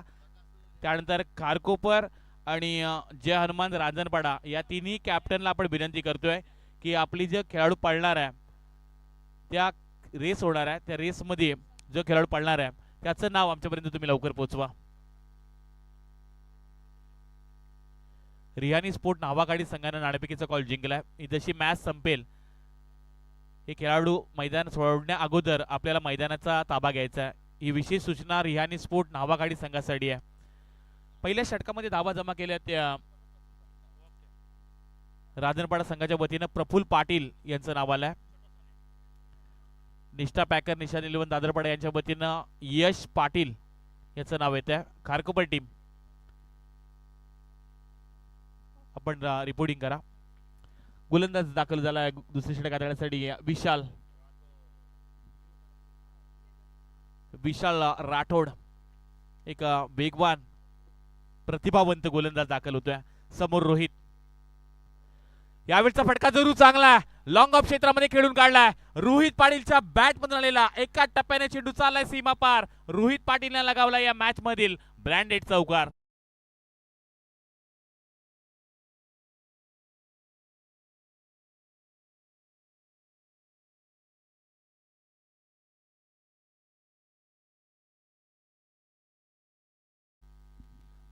A: त्यानंतर खारकोपर आणि जय हनुमान रांजणपाडा या तिन्ही कॅप्टनला आपण विनंती करतोय की आपली जे खेळाडू पळणार आहे त्या रेस होणार आहे त्या रेसमध्ये जो खेळाडू पळणार आहे त्याचं नाव आमच्यापर्यंत तुम्ही लवकर पोहोचवा. रिहानी स्पोर्ट नावागाडी संघाने नाणेफेकीचा कॉल जिंकलाय. जशी मॅच संपेल हे खेळाडू मैदान सोडण्या अगोदर आपल्याला मैदानाचा ताबा घ्यायचा आहे. ही विशेष सूचना रिहानी स्पोर्ट नावागाडी संघासाठी आहे. पहिल्या षटकामध्ये धावा जमा केल्या त्या रांजणपाडा संघाच्या वतीनं प्रफुल्ल पाटील यांचं नाव आलंय. निष्ठा पॅकर, निशांत 11 दादरपाडा यांच्या वतीनं यश पाटील याचं नाव येतं. खारकोपर टीम आपण रिपोर्टिंग करा. गोलंदाज दाखल झाला दुसरी षटक हाताळण्यासाठी विशाल राठोड, एक वेगवान प्रतिभावंत गोलंदाज दाखल होतोय. समोर रोहित. यावेळचा फटका जरूर चांगला, लॉंग ऑफ क्षेत्रामध्ये खेळून काढलाय. रोहित पाटीलच्या बॅट मधून आलेला एका टप्प्याने चेंडू चाललाय सीमा पार. रोहित पाटीलने लगावला या मॅच मधील ब्रँडेड चौकार.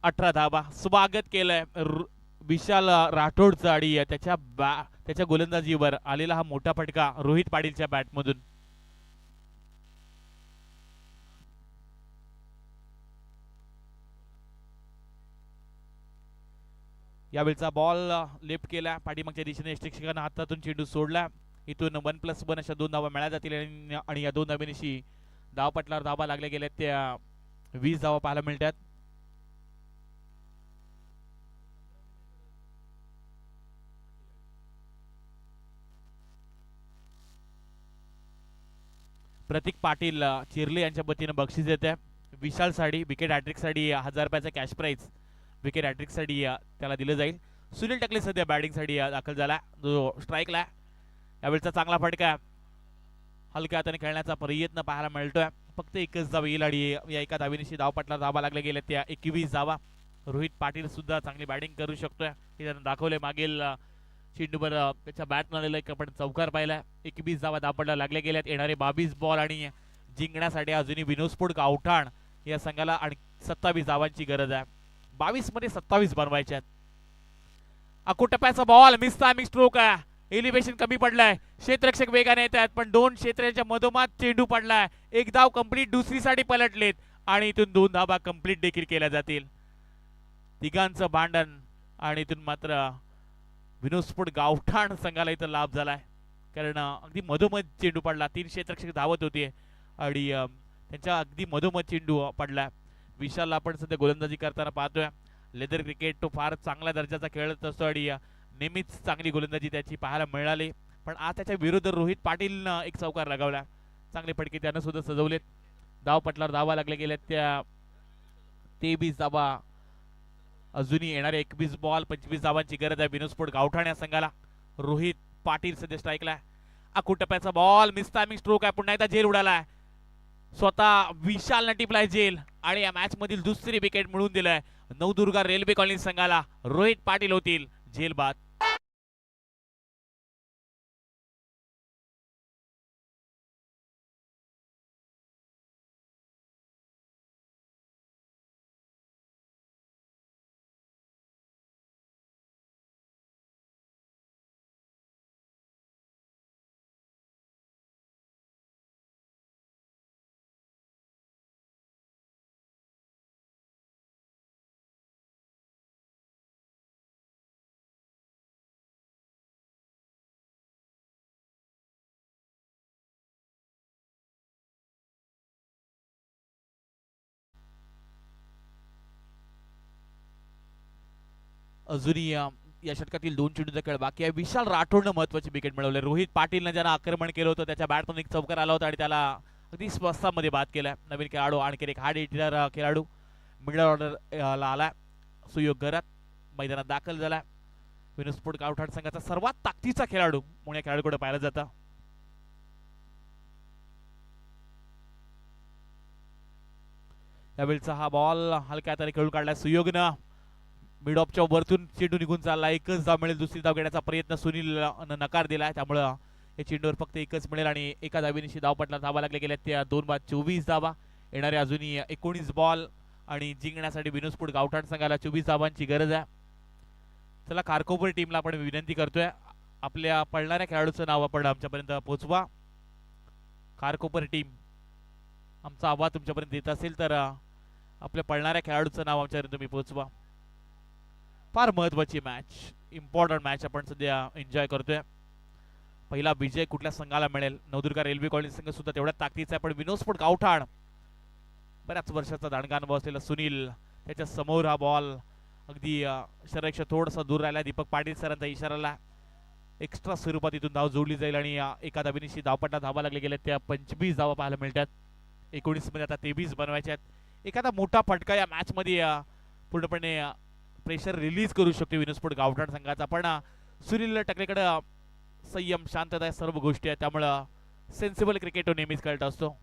A: अठरा धावा. स्वागत केलंय विशाल राठोडचं आणि त्याच्या गोलंदाजीवर आलेला हा मोठा फटका रोहित पाटीलच्या बॅटमधून. यावेळचा बॉल लेफ्ट केला, पाठीमागच्या दिशेने शिक्षकांना हातातून चेंडू सोडला. इथून 1+1 अशा 2 धावा मिळाल्या जातील आणि या 2 धावेनिशी धावपटलावर धावा लागल्या गेल्या त्या 20 धावा पाहायला मिळतात. प्रतीक पाटील चिरले यांच्या वतीनं बक्षीस देते. विशाल साठी विकेट हॅट्रिक साठी 1000 रुपयाचा कॅश प्राइज विकेट हॅट्रिक साठी त्याला दिलं जाईल. सुनील टकले सध्या बॅटिंग साठी दाखल झाला, जो स्ट्राईकला. यावेळचा चांगला फटका, हलक्या हाताने खेळण्याचा प्रयत्न पाहायला मिळतोय. फक्त एकच धाव येईल आणि या एका धावेनिशी धावपटला धावा लागल्या गेल्या त्या 21 धावा. रोहित पाटील सुद्धा चांगली बॅटिंग करू शकतोय हे त्यानं दाखवले. मागील चेंडूवर त्याच्या बॅट आलेला एक आपण चौकार पाहिला. 21 धावा धावपटला लागल्या गेल्यात. येणारे 22 बॉल आणि जिंकण्यासाठी अजूनही विनोस्फोट गावठाण या संघाला आणि 27 धावांची गरज आहे. 22 मध्ये 27 बनवायच्या आहेत. टप्प्याचा बॉल, मिस टायमिंग स्ट्रोक आहे. एलिव्हेशन कमी पडलाय, क्षेत्ररक्षक वेगाने येत आहेत पण 2 क्षेत्राच्या मधोमध चेंडू पडलाय. 1 धाव कंप्लीट दुसरीसाठी पलटलेत आणि इथून 2 धावा कंप्लीट देखील केल्या जातील. तिघांचं भांडण आणि इथून मात्र विनोद गावठाण संघाला इथं लाभ झालाय, कारण अगदी मधोमध चेंडू पडला. 3 क्षेत्ररक्षक धावत होते आणि त्यांच्या अगदी मधोमध चेंडू पडला. विशालला आपण सध्या गोलंदाजी करताना पाहतोय. लेदर क्रिकेट तो फार चांगल्या दर्जाचा खेळत असतो आणि नेहमीच चांगली गोलंदाजी त्याची पाहायला मिळाली. पण आज त्याच्या विरुद्ध रोहित पाटीलनं एक चौकार लगावला. चांगले फटके त्यानं सुद्धा सजवलेत. धाव पटलावर धावा लागले गेल्या त्या 23 धावा. अजूनही येणारे 21 बॉल 25 धावांची गरज आहे विनोद गावठाण या संघाला. रोहित पाटील सध्या स्ट्राईकला. अकुटप्याचा बॉल मिस टायमिंग स्ट्रोक आहे. पुन्हा एकदा झेल उडालाय. स्वतः विशाल टिपलाय झेल आणि या मॅच मधील दुसरी विकेट मिळवून दिलाय नवदुर्गा रेल्वे कॉलनी संघाला. रोहित पाटील होतील झेल बाद. अजूनही या षटकातील 2 चेंडूचा खेळ बाकी आहे. विशाल राठोडनं महत्वाची विकेट मिळवले. रोहित पाटीलनं ज्यांना आक्रमण केलं होतं त्याच्या बॅटमधून एक चौकार आला होता आणि त्याला अगदी स्वस्तामध्ये बाद केलाय. नवीन खेळाडू आणखी एक हार्ड हिटर खेळाडू मिडल ऑर्डरला आलाय. सुयोग घरात मैदानात दाखल झालाय. विनोद गावठाण संघाचा सर्वात ताकदीचा खेळाडू म्हणून या खेळाडूकडे पाहिलं जातं. यावेळचा हा बॉल हलक्या हाताने खेळून काढलाय सुयोगनं. मिड ऑफच्या वरतून चेंडू निघून चालला. एकच धाव मिळेल. दुसरी धाव घेण्याचा प्रयत्न सुनील नकार दिलाय. त्यामुळं या चेंडूवर फक्त एकच मिळेल आणि एका धावेनिशी धाव पटला. धावा लागल्या गेल्या त्या 2 बाद 24 धावा. येणारे अजूनही 19 बॉल आणि जिंकण्यासाठी विनोद गावठाण संघाला 24 धावांची गरज आहे. चला कारकोपर टीमला आपण विनंती करतोय आपल्या पळणाऱ्या खेळाडूचं नाव आपण आमच्यापर्यंत पोहोचवा. कारकोपर टीम आमचा आवाज तुमच्यापर्यंत देत असेल तर आपल्या पळणाऱ्या खेळाडूचं नाव आमच्यापर्यंत तुम्ही पोहोचवा. फार महत्वाची मॅच, इम्पॉर्टंट मॅच आपण सध्या एन्जॉय करतोय. पहिला विजय कुठल्या संघाला मिळेल. नवदुर्गा रेल्वे कॉलनी संघ सुद्धा तेवढ्या ताकदीचा आहे. पण विनोद गावठाण बऱ्याच वर्षाचा दांडगा अनुभव असलेला सुनील त्याच्या समोर हा बॉल अगदी शरीरापेक्षा थोडासा दूर राहिला. दीपक पाटील सरांचा इशाराला एक्स्ट्रा स्वरूपात इथून धाव जोडली जाईल आणि एका धावेनिशी धावपट्टा धावा लागले गेल्या त्या 25 धावा पाहायला मिळतात. 19 मध्ये आता 23 बनवायच्या आहेत. एखादा मोठा फटका या मॅच मध्ये पूर्णपणे प्रेशर रिलीज करू शकतो विनोद गावठाण संघाचा. पण सुनील टकलेकडे संयम शांतता सर्व गोष्टी आहेत. त्यामुळं सेन्सिबल क्रिकेट तो नेहमीच खेळत असतो.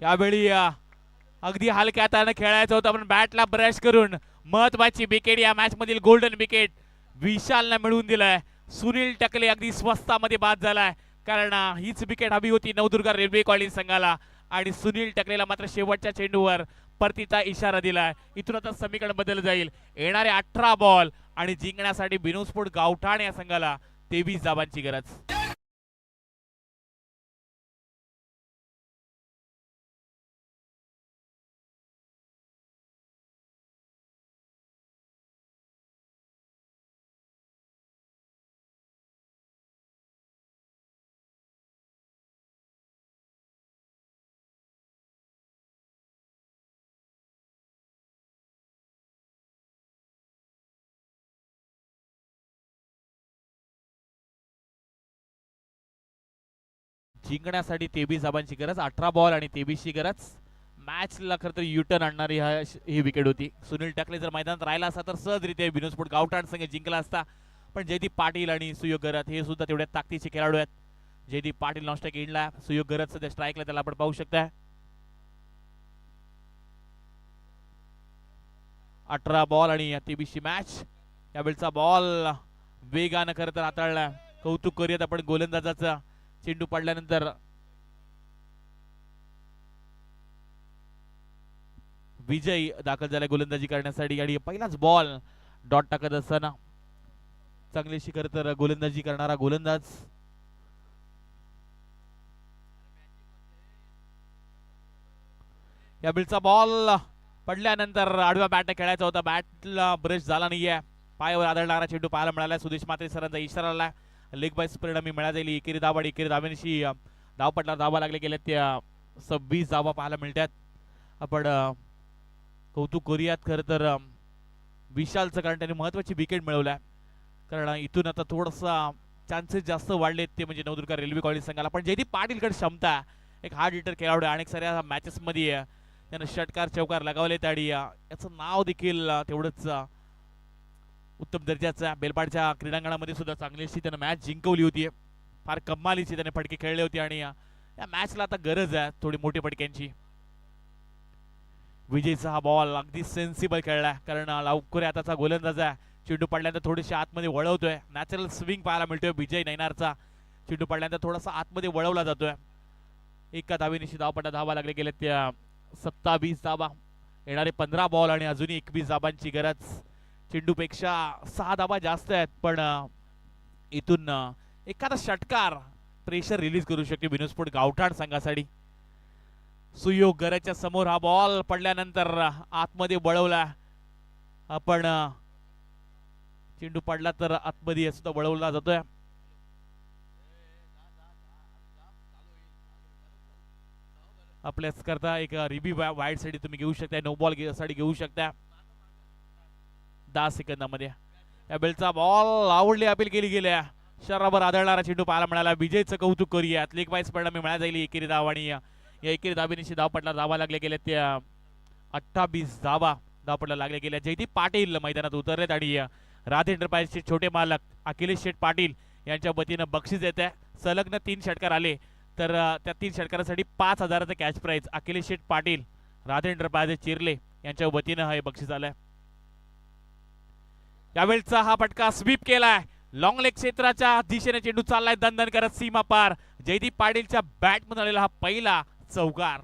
A: यावेळी अगदी हलक्या हाताने खेळायचं होतं पण बॅटला ब्रश करून महत्वाची विकेट या मॅच मधील गोल्डन विकेट विशालने मिळवून दिलाय. सुनील टकले अगदी स्वस्तामध्ये बाद झालाय कारण हीच विकेट हवी होती नवदुर्गा रेल्वे कॉलनी संघाला आणि सुनील टकलेला मात्र शेवटच्या चेंडूवर परतीचा इशारा दिलाय. इथून आता समीकरण बदललं जाईल. येणारे 18 बॉल आणि जिंकण्यासाठी विनोद गावठाण या संघाला 23 धावांची गरज. जिंकण्यासाठी 23 धावांची गरज. 18 बॉल आणि 23 ची गरज. मॅचला खरं तर युटर्न आणणारी ही विकेट होती. सुनील टकले जर मैदानात राहिला असता तर सहजरित्या विनोद गावठाण संघ जिंकला असता. पण जयदीप पाटील आणि सुयोग गरत हे सुद्धा तेवढ्या ताकदीचे खेळाडू आहेत. जयदीप पाटील नॉनस्ट्राइक एंडला, सुयोग गरत सध्या स्ट्राईकला त्याला आपण पाहू शकता. 18 बॉल आणि 23 ची मॅच. यावेळचा बॉल वेगानं खरं तर हाताळला. कौतुक करूयात आपण गोलंदाजाचा. चेंडू पडल्यानंतर विजय दाखल झाला गोलंदाजी करण्यासाठी आणि पहिलाच बॉल डॉट टाकत असताना चांगलीशी खरं तर गोलंदाजी करणारा गोलंदाज यावेळचा बॉल पडल्यानंतर आडव्या बॅट खेळायचा होता, बॅटला ब्रश झाला नाहीये, पायावर आदळणारा चेंडू पाहायला मिळाला. सुदेश म्हात्रे सरांचा इशारा आला, लेग बाईस परिणामी मिळा जाईल. एकेरी दाबाडी, एकेरी दाबेनिशी धावपटला धावा लागले गेल्या त्या 26 धावा पाहायला मिळतात. आपण कौतुक करूयात खरं तर विशालचं, कारण त्यांनी महत्वाची विकेट मिळवल्या. कारण इथून आता थोडासा चान्सेस जास्त वाढलेत ते म्हणजे नवदुर्गा रेल्वे कॉलेज संघाला. पण जयदीप पाटीलकडे क्षमता, एक हार्ड हिटर खेळाडू, अनेक साऱ्या मॅचेस मध्ये त्यानं षटकार चौकार लगावलेत आणि याचं नाव देखील तेवढंच उत्तम दर्जाचं. बेलपाडच्या क्रीडांगणामध्ये सुद्धा चांगली अशी त्यानं मॅच जिंकवली होती, फार कमालीची त्याने फटके खेळले होते आणि या मॅचला आता गरज आहे थोडी मोठी फटक्यांची. विजयचा हा बॉल अगदी सेन्सिबल खेळलाय, कारण लवकर आताचा गोलंदाज आहे. चेंडू पडल्यानंतर थोडीशी आतमध्ये वळवतोय, नॅचरल स्विंग पाहायला मिळतोय विजय नैनारचा. चेंडू पडल्यानंतर थोडासा आतमध्ये वळवला जातोय. एका धावेनिशी धावपटा धावा लागले गेले त्या 27 धावा, येणारे 15 बॉल आणि अजूनही 21 धाबांची गरज. चेंडूपेक्षा 6 धाबा जास्त आहेत, पण इथून एखादा षटकार प्रेशर रिलीज करू शकते विनोस्फोट गावठाण संघासाठी. सुयोग गरजच्या समोर हा बॉल पडल्यानंतर आतमध्ये वळवला. आपण चेंडू पडला तर आतमध्ये सुद्धा वळवला जातोय. आपल्याच करता एक रिबी वाईड साठी तुम्ही घेऊ शकता, नो बॉल साठी घेऊ शकता 10 सेकंदामध्ये. या बेलचा बॉल आवडली, अपील केली गेल्या, शराबर आदळणारा चेंडू पाहायला मिळाला. विजयचं कौतुक करूयात, लेग वाईज परिणामी मिळाला जाईल एकेरी धाव आणि या एकेरी धाबेनिशी धावपटला धावा लागले गेल्या त्या 28 धावा धावपटला लागले गेल्या. जयदीप पाटील मैदानात उतरलेत आणि राधे एंटरप्राइजचे छोटे मालक अखिलेश शेठ पाटील यांच्या वतीनं बक्षीस येत आहे. सलग्न 3 षटकार आले तर त्या 3 षटकारासाठी 5,000चं कॅश प्राइज अखिलेश शेठ पाटील राधे एंटरप्राइजेस चिरले यांच्या वतीनं हे बक्षीस आलंय. यावेळचा हा फटका स्वीप केलाय, लॉंग लेग क्षेत्राच्या दिशेने चेंडू चाललाय दणदण करत सीमा पार. जयदीप पाटीलच्या बॅटमधून आलेला हा पहिला चौकार.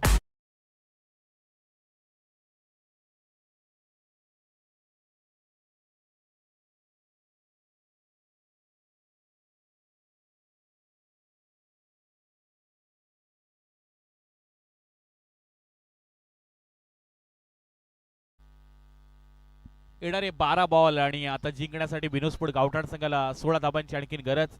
A: येणारे 12 बॉल आणि आता जिंकण्यासाठी विनोस्फोट गावठाण संघाला 16 धाबांची आणखीन गरज.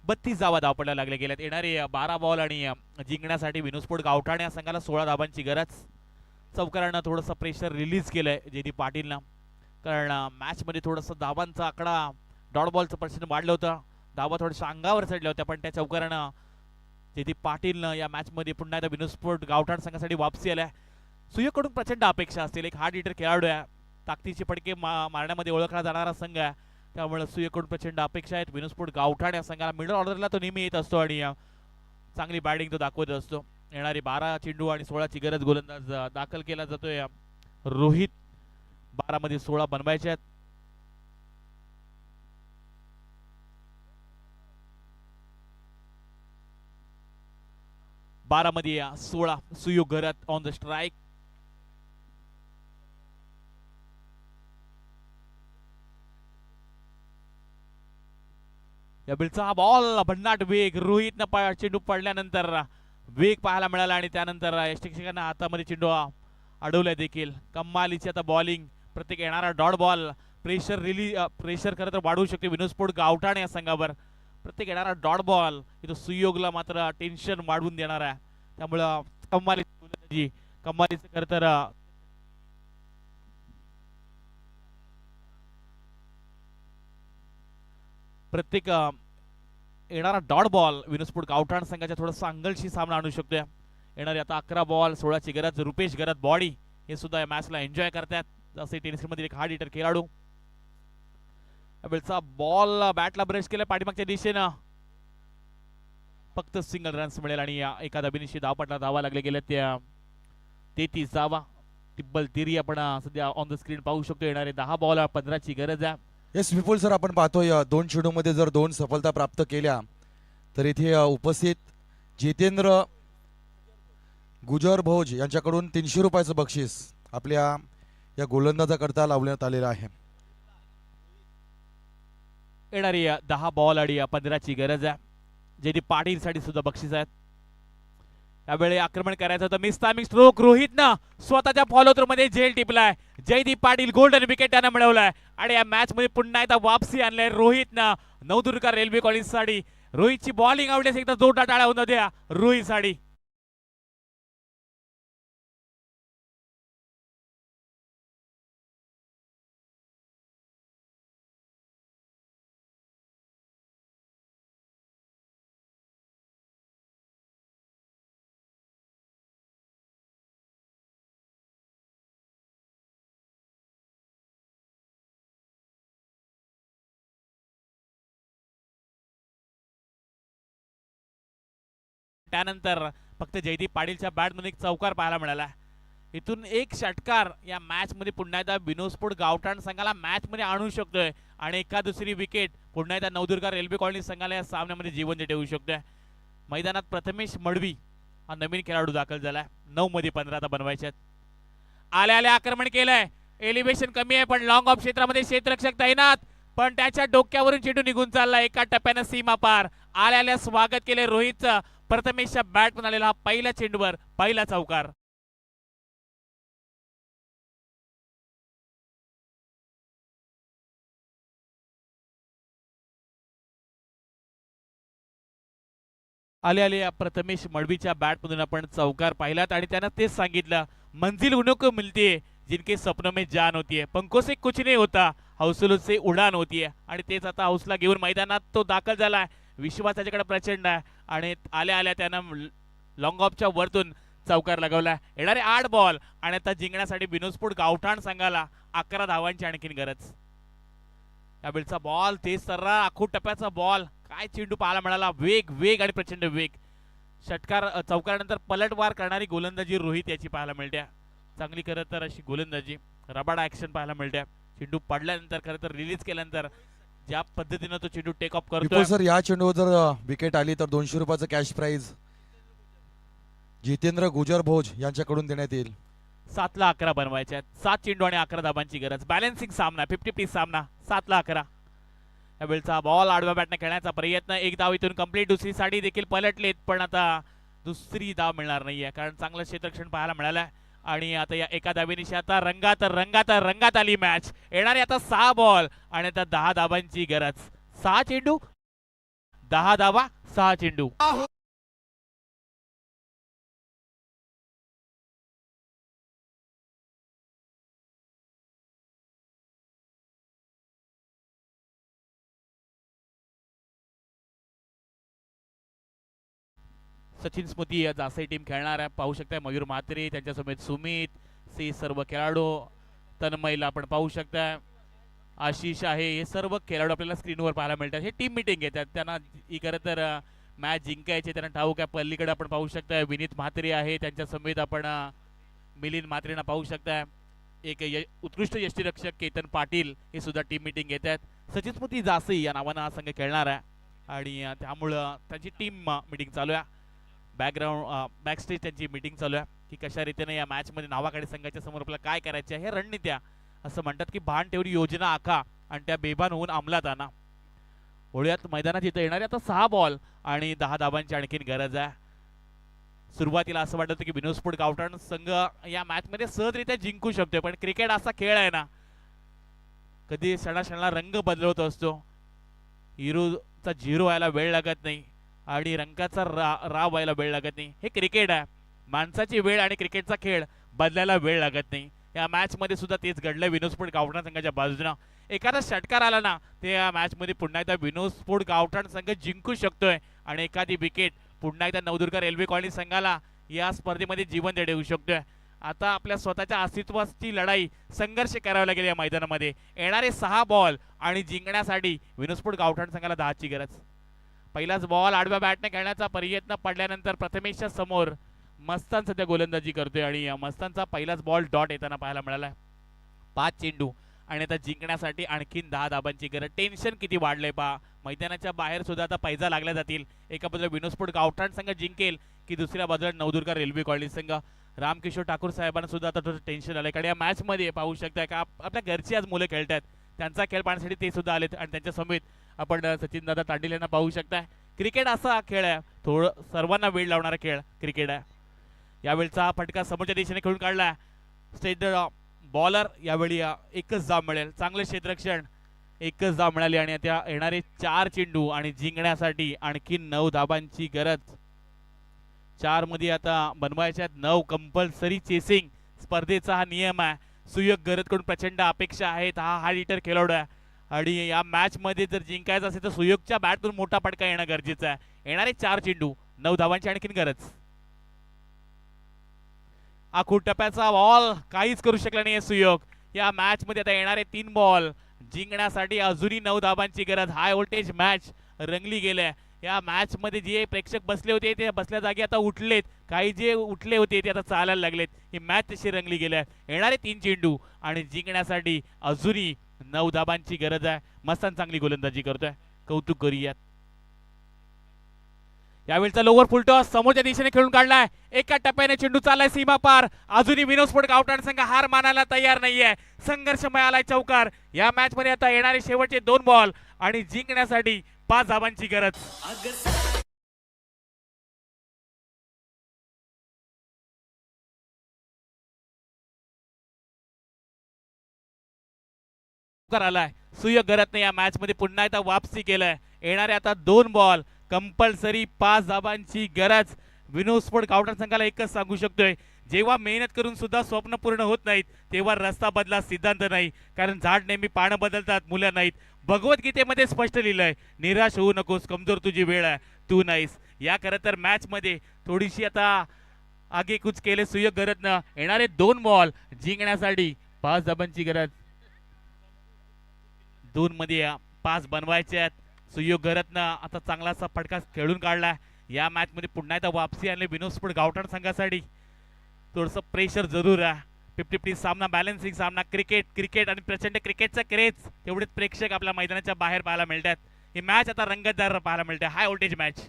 A: बत्तीस धावा धावपडला लागले गेल्यात. येणारे 12 बॉल आणि जिंकण्यासाठी विनोस्फोट गावठाण या संघाला 16 धाबांची गरज. चौकारानं थोडंसं प्रेशर रिलीज केलंय जयदीप पाटीलनं, कारण मॅच मध्ये थोडंसं धाबांचा आकडा डॉट बॉलचं पर्सेंट वाढलं होतं, धावा थोड्याशा अंगावर चढल्या होत्या, पण त्या चौकारानं जयदीप पाटीलनं या मॅच मध्ये पुन्हा एकदा विनोस्फोट गावठाण संघासाठी वापसी आल्या. सुयोगकडून प्रचंड अपेक्षा असतील, एक हार्ड हिटर खेळाडू आहे, ताकदीचे फटके मारण्यामध्ये ओळखला जाणारा संघ आहे, त्यामुळे सुयोगकडून प्रचंड अपेक्षा आहेत. विनोस्फोट गावठाण या संघाला मिडल ऑर्डरला तो नेहमी येत असतो आणि चांगली बॅटिंग तो दाखवत असतो. येणारी 12 चेंडू आणि 16ची गरज गोलंदाज दाखल केला जातोय रोहित. 12 मध्ये 16 बनवायचे आहेत. बारा मध्ये 16 सुयोग घरात ऑन द स्ट्राइक. या बिलचा हा बॉल भन्नाट वेग, रोहितनं चेंडू पडल्यानंतर वेग पाहायला मिळाला आणि त्यानंतर यष्टिक्षकांना हातामध्ये चेंडू अडवलाय देखील. कमालीची आता बॉलिंग, प्रत्येक येणारा डॉट बॉल प्रेशर खरं तर वाढवू शकते विनोस्फोट गावठाण या संघावर. प्रत्येक येणारा डॉट बॉल इथं सुयोगला मात्र टेन्शन वाढवून देणार आहे, त्यामुळं कमालीचं खरं तर प्रत्येक येणारा डॉट बॉल विनोस्फोट गावठाण संघाच्या थोडासा अंगलशी सामना आणू शकतोय. येणारे आता 11 बॉल 16ची गरज. रुपेश गरज बॉडी हे सुद्धा या मॅचला एन्जॉय करतात, जसे टेनिस मध्ये एक हार्ड हिटर खेळाडू. वेळचा बॉल बॅटला ब्रश केला पाठीमागच्या दिशेनं, फक्त सिंगल रन्स मिळेल आणि एका धाबेनिशी धावपटला धावा लागले गेल्या त्या 33 धावा. टिब्बल तिरी आपण सध्या ऑन द स्क्रीन पाहू शकतो. येणारे 10 बॉल 15ची गरज आहे.
C: येस विपुल सर, आपण पाहतोय 2 चेंडूमध्ये जर 2 सफलता प्राप्त केल्या तर इथे उपस्थित जितेंद्र गुजर भोज यांच्याकडून 300 रुपयाचं बक्षीस आपल्या या गोलंदाजाकरता लावण्यात आलेलं आहे.
A: येणारी 10 बॉल आणि 15ची गरज आहे. जयदीप पाटील साठी सुद्धा बक्षीस आहेत. यावेळी आक्रमण करायचं होतं. मिस टायमिंग स्ट्रोक रोहितनं स्वतःच्या फॉलो थ्रू मध्ये झेल टिपलाय. जयदीप पाटील गोल्डन विकेट त्यानं मिळवलाय आणि या मॅच मध्ये पुन्हा एकदा वापसी आणलाय रोहितनं नवदुर्गा रेल्वे कॉलेज साठी. रोहितची बॉलिंग आवडल्यास एकदा जोरदार टाळ्या होऊन द्या रोहित साठी. त्यानंतर फक्त जयदीप पाटीलच्या बॅटमध्ये एक चौकार पाहायला मिळाला. इथून एक षटकार या मॅच मध्ये पुन्हा एकदा बिनोस्फोट गावठाण संघाला मॅच मध्ये आणू शकतोय आणि एका दुसरी विकेट पुन्हा एकदा नवदुर्गा रेल्वे कॉलनी संघाला या सामन्यामध्ये जीवन ठेवू शकतोय. मैदानात प्रथमेश मडवी हा नवीन खेळाडू दाखल झालाय. 9 मध्ये 15 आता बनवायचे आहेत. आल्या आल्या आक्रमण केलंय. एलिव्हेशन कमी आहे पण लॉंग ऑफ क्षेत्रामध्ये क्षेत्ररक्षक तैनात, पण त्याच्या डोक्यावरून चेंडू निघून चालला. एका टप्प्यानं सीमा पार. आल्या आल्या स्वागत केले रोहितचं. प्रथमेशच्या बॅट पण आलेला हा पहिल्या चेंडूवर पहिला चौकार. आले आले प्रथमेश मडवीच्या बॅटमधून आपण चौकार पाहिलात आणि त्यानं तेच सांगितलं, मंजिल उन्हों को मिलती है जिनके सपनों में जान होती है, पंखों से कुछ नहीं होता, हौसलों से उडान होती है. आणि तेच आता हौसला घेऊन मैदानात तो दाखल झालाय. विश्वास त्याच्याकडे प्रचंड आहे आणि आल्या आल्या त्यानं लॉंग ऑफच्या वरतून चौकार लगवला. येणारे 8 बॉल आणि आता जिंकण्यासाठी बिनोस्फोट गावठाण संघाला 11 धावांची आणखीन गरज. यावेळचा बॉल तेज सर्रा आखूड टप्प्याचा बॉल. काय चेंडू पाहायला मिळाला. वेग वेग आणि प्रचंड वेग. षटकार चौकारानंतर पलटवार करणारी गोलंदाजी रोहित याची पाहायला मिळते. चांगली खरं तर अशी गोलंदाजी रबाडा ऍक्शन पाहायला मिळते. चेंडू पडल्यानंतर खरं तर रिलीज केल्यानंतर ज्या पद्धतीनं तो चेंडू टेक ऑफ करतो.
C: सर या चेंडूवर जर विकेट आली तर 200 रुपयाचं कॅश प्राइज जितेंद्र गुजर भोज यांच्याकडून देण्यात येईल.
A: 7 ला 11 बनवायचे आहेत. 7 चेंडू आणि 11 धाबांची गरज. बॅलन्सिंग सामना 50-50 सामना. 7 ला 11. यावेळचा बॉल आडव्या बॅटने खेळण्याचा प्रयत्न. एक धाव इथून कंप्लीट. दुसरी साठी देखील पलटलेत पण आता दुसरी धाव मिळणार नाहीये कारण चांगलं क्षेत्ररक्षण पाहायला मिळालंय. आणि आता या एका धावेनिशी आता रंगात रंगात रंगात आली मॅच. येणारे आता 6 बॉल आणि आता 10 धाबांची गरज. 6 चेंडू 10 धावा 6 चेंडू. सचिन स्मृती जासे टीम खेळणार आहे. पाहू शकताय मयूर म्हात्रे त्यांच्यासमोर सुमित से सर्व खेळाडू. तन्मयला आपण पाहू शकताय. आशिष आहे. हे सर्व खेळाडू आपल्याला स्क्रीनवर पाहायला मिळतात. हे टीम मीटिंग घेतात. त्यांना ही खरं तर मॅच जिंकायचे त्यांना ठाऊक आहे. पल्लीकडे आपण पाहू शकताय विनीत म्हात्रे आहे. त्यांच्या समेत आपण मिलिंद म्हात्रेंना पाहू शकताय. एक उत्कृष्ट यष्टीरक्षक केतन पाटील हे सुद्धा टीम मीटिंग घेत आहेत. सचिन स्मृती जासे या नावानं हा संघ खेळणार आहे आणि त्यामुळं त्यांची टीम मीटिंग चालू आहे. बॅकस्टेज त्यांची मीटिंग चालू आहे की कशा रीतीने या मॅच मध्ये नावाकडे संघाच्या समोर आपल्याला काय करायचं आहे. हे रणनीत्या असं म्हणतात की भान ठेवली योजना आखा आणि त्या बेभान होऊन अंमलात आणा. होळ्यात मैदानात इथं येणारे आता 6 बॉल आणि 10 धाबांची आणखीन गरज आहे. सुरुवातीला असं वाटत होतं की बिनोस्फोट गावठाण संघ या मॅच मध्ये सहजरित्या जिंकू शकतो पण क्रिकेट असा खेळ आहे ना कधी क्षणाक्षणाला रंग बदलवत असतो. हिरोचा झिरो व्हायला वेळ लागत नाही आणि रंगाचा राव व्हायला वेळ लागत नाही. हे क्रिकेट आहे. माणसाची वेळ आणि क्रिकेटचा खेळ बदलायला वेळ लागत नाही. या मॅच मध्ये सुद्धा तेच घडलं. विनोस्फोट गावठाण संघाच्या बाजूने एखादा षटकार आला ना ते या मॅच मध्ये पुन्हा एकदा विनोस्फोट गावठाण संघ जिंकू शकतोय आणि एखादी विकेट पुन्हा एकदा नवदुर्गा रेल्वे कॉलनी संघाला या स्पर्धेमध्ये जीवन देऊ शकतोय. आता आपल्या स्वतःच्या अस्तित्वाची लढाई संघर्ष करावा लागेल या मैदानामध्ये. येणारे 6 बॉल आणि जिंकण्यासाठी विनोस्फोट गावठाण संघाला 10 ची गरज. पहिलाच बॉल आडव्या बॅटने खेळण्याचा प्रयत्न पडल्यानंतर प्रथमेशच्या समोर मस्तान सध्या गोलंदाजी करतोय आणि मस्तानचा पहिलाच बॉल डॉट येताना पाहायला मिळाला. 5 चेंडू आणि आता जिंकण्यासाठी आणखीन 10 धाबांची गरज. टेन्शन किती वाढलंय पहा. मैदानाच्या बाहेर सुद्धा आता पैजा लागल्या जातील. एका बाजूला विनोस्फोट गावठाण संघ जिंकेल की दुसऱ्या बाजूला नवदुर्गा रेल्वे कॉलनी संघ. रामकिशोर ठाकूर साहेबांना सुद्धा आता थोडं टेन्शन आलंय, कारण या मॅच मध्ये पाहू शकता का आपल्या घरची आज मुलं खेळतात, त्यांचा खेळ पाहण्यासाठी ते सुद्धा आलेत आणि त्यांच्या समेत आपण सचिन दादा तांडील यांना पाहू शकताय. क्रिकेट असा खेळ आहे, थोडं सर्वांना वेळ लावणारा खेळ क्रिकेट आहे. यावेळचा फटका समोरच्या दिशेने खेळून काढला स्टेट बॉलर. यावेळी एकच धाव मिळेल, चांगलं क्षेत्ररक्षण, एकच धाव मिळाली आणि आता येणारे 4 चेंडू आणि जिंकण्यासाठी आणखी 9 धाबांची गरज. 4 मध्ये आता बनवायच्या 9 कंपल्सरी चेसिंग स्पर्धेचा हा नियम आहे. सुयोग गरजकडून प्रचंड अपेक्षा आहेत. हा हिटर खेळाडू आहे आणि या मॅच मध्ये जर जिंकायचं असेल तर सुयोगच्या बॅटतून मोठा फटका येणं गरजेचं आहे. येणारे 4 चेंडू 9 धावांची आणखीन गरज. आखूड टप्प्याचा बॉल काहीच करू शकला नाही सुयोग. या मॅच मध्ये आता येणारे 3 बॉल जिंकण्यासाठी अजूनही 9 धाबांची गरज. हाय व्होल्टेज मॅच रंगली गेले. या मॅच मध्ये जे प्रेक्षक बसले होते ते बसल्या जागी आता उठलेत, काही जे उठले होते ते आता चालायला लागलेत. ही मॅच तशी रंगली गेली आहे. येणारे 3 चेंडू आणि जिंकण्यासाठी अजूनही 9 धाबांची गरज आहे. मस्तान चांगली गोलंदाजी करतोय, कौतुक करूयात. यावेळचा लोवर फुलटॉस समोरच्या दिशेने खेळून काढलाय. एका टप्प्याने चेंडू चाललाय सीमा पार. अजूनही विनोस्फोट गावठाण संघ हार मानायला तयार नाहीये. संघर्षमय आलाय चौकार. या मॅच मध्ये आता येणारे शेवटचे 2 बॉल आणि जिंकण्यासाठी 5 धाबांची गरज. आलाय सुयोग गरजने या मॅच मध्ये पुन्हा एकदा वापसी केलंय. येणारे आता 2 बॉल कंपल्सरी 5 धाबांची गरज. विनोस्फोट गावठाण संघाला एकच सांगू शकतोय, जेव्हा मेहनत करून सुद्धा स्वप्न पूर्ण होत नाहीत तेव्हा रस्ता बदला सिद्धांत नाही, कारण झाड नेहमी पानं बदलतात, मुलं नाहीत. भगवद्गीतेमध्ये स्पष्ट लिहिलंय, निराश होऊ नकोस, कमजोर तुझी वेळ आहे, तू नाहीस. या खरं तर मॅच मध्ये थोडीशी आता आगेकूच केले सुयोग गरजनं. येणारे 2 बॉल जिंकण्यासाठी 5 धाबांची गरज. 2 मध्ये 5 बनवायचे आहेत. सुयोग गरजनं आता चांगलासा फटका खेळून काढला. या मॅच मध्ये पुन्हा एकदा वापसी आणली विनोस्फोट गावठाण संघासाठी. थोडंसं प्रेशर जरूर आहे. 50-50 सामना, बॅलन्सिंग सामना, क्रिकेट आणि प्रचंड क्रिकेटचा क्रेज, तेवढेच प्रेक्षक आपल्या मैदानाच्या बाहेर पाहायला मिळतात. ही मॅच आता रंगतदार पाहायला मिळते. High voltage match.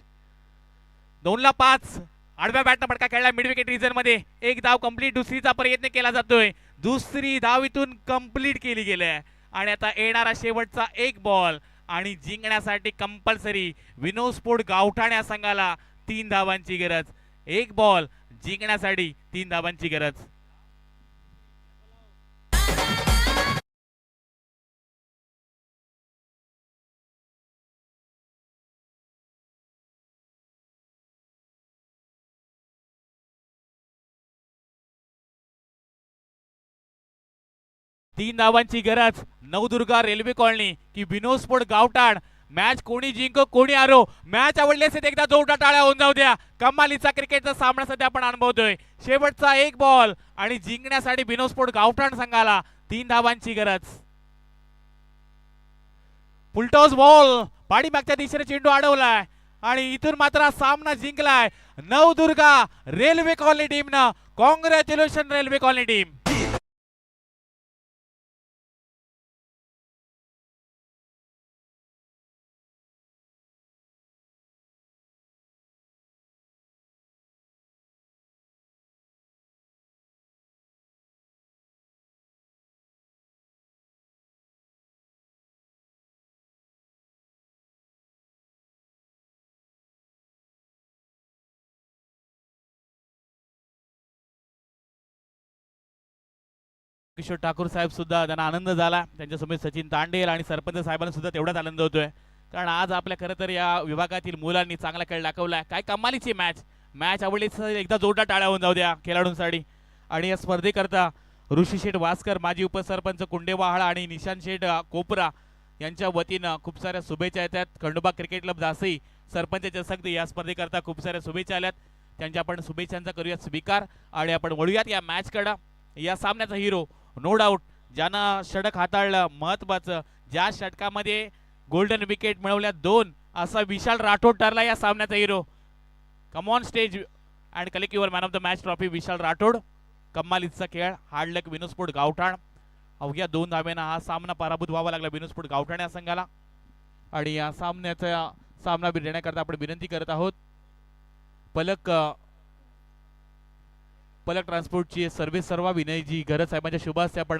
A: 2-5 आडव्या बॅटनं फटका खेळला मिड विकेट रिजन मध्ये. 1 धाव कंप्लीट. दुसरीचा प्रयत्न केला जातोय. दुसरी धाव इथून कंप्लीट केली गेली आहे आणि आता येणारा शेवटचा 1 बॉल आणि जिंकण्यासाठी कंपल्सरी विनोस्फोट गावठाण या संघाला 3 धावांची गरज. 1 बॉल जिंकण्यासाठी 3 धावांची गरज. तीन धावांची गरज. नवदुर्गा रेल्वे कॉलनी की विनोस्फोट गावठाण. मॅच कोणी जिंको कोणी हारो, मॅच आवडली असेल एकदा जोरदार टाळ्या होऊन जाऊ द्या. कमालीचा क्रिकेटचा सामना सध्या आपण अनुभवतोय. शेवटचा 1 बॉल आणि जिंकण्यासाठी विनोस्फोट गावठाण संघाला 3 धावांची गरज. फुलटॉस बॉल पाठीमागच्या दिशेने चेंडू अडवलाय आणि इथून मात्र सामना जिंकलाय नवदुर्गा रेल्वे कॉलनी टीमनं. Congratulation railway colony team. Kishor Thakur साहेब सुद्धा त्यांना आनंद झाला. त्यांच्यासमोर सचिन तांडेल आणि सरपंच साहेबांना सुद्धा तेवढाच आनंद होतोय, कारण आज आपल्या खरं तर या विभागातील मुलांनी चांगला खेळ दाखवलाय. काय कमालीची मॅच आवडली. एकदा जोरदार टाळ्या होऊन जाऊ द्या खेळाडूंसाठी. आणि या स्पर्धेकरता ऋषी शेठ वास्कर, माजी उपसरपंच कुंडेवाहाळा आणि निशांत शेठ कोपरा यांच्या वतीनं खूप साऱ्या शुभेच्छा येतात. खंडोबा क्रिकेट क्लब झांसी, सरपंच जसगदी या स्पर्धेकरता खूप साऱ्या शुभेच्छा आल्यात. त्यांच्या आपण शुभेच्छांचा करूया स्वीकार आणि आपण वळूयात या मॅचकडे. या सामन्याचा हिरो नो डाऊट ज्यानं षटक हाताळलं, महत्वाचं ज्या षटकामध्ये गोल्डन विकेट मिळवल्या 2, असा विशाल राठोड ठरला या सामन्याचा hero. Come on stage and collect your man of the match trophy Vishal Rathod. कमालीचा खेळ, हार्ड लक विनोस्फोट गावठाण. अवघ्या 2 धाब्यांना हा सामना पराभूत व्हावा लागला बिनोस्फोट गावठाणे या संघाला. आणि या सामन्याचा सामना देण्याकरता आपण विनंती करत आहोत पलक ट्रान्सपोर्टची सर्व्हिस सर्वा विनयजी घरत साहेबांच्या शुभ हस्ते आपण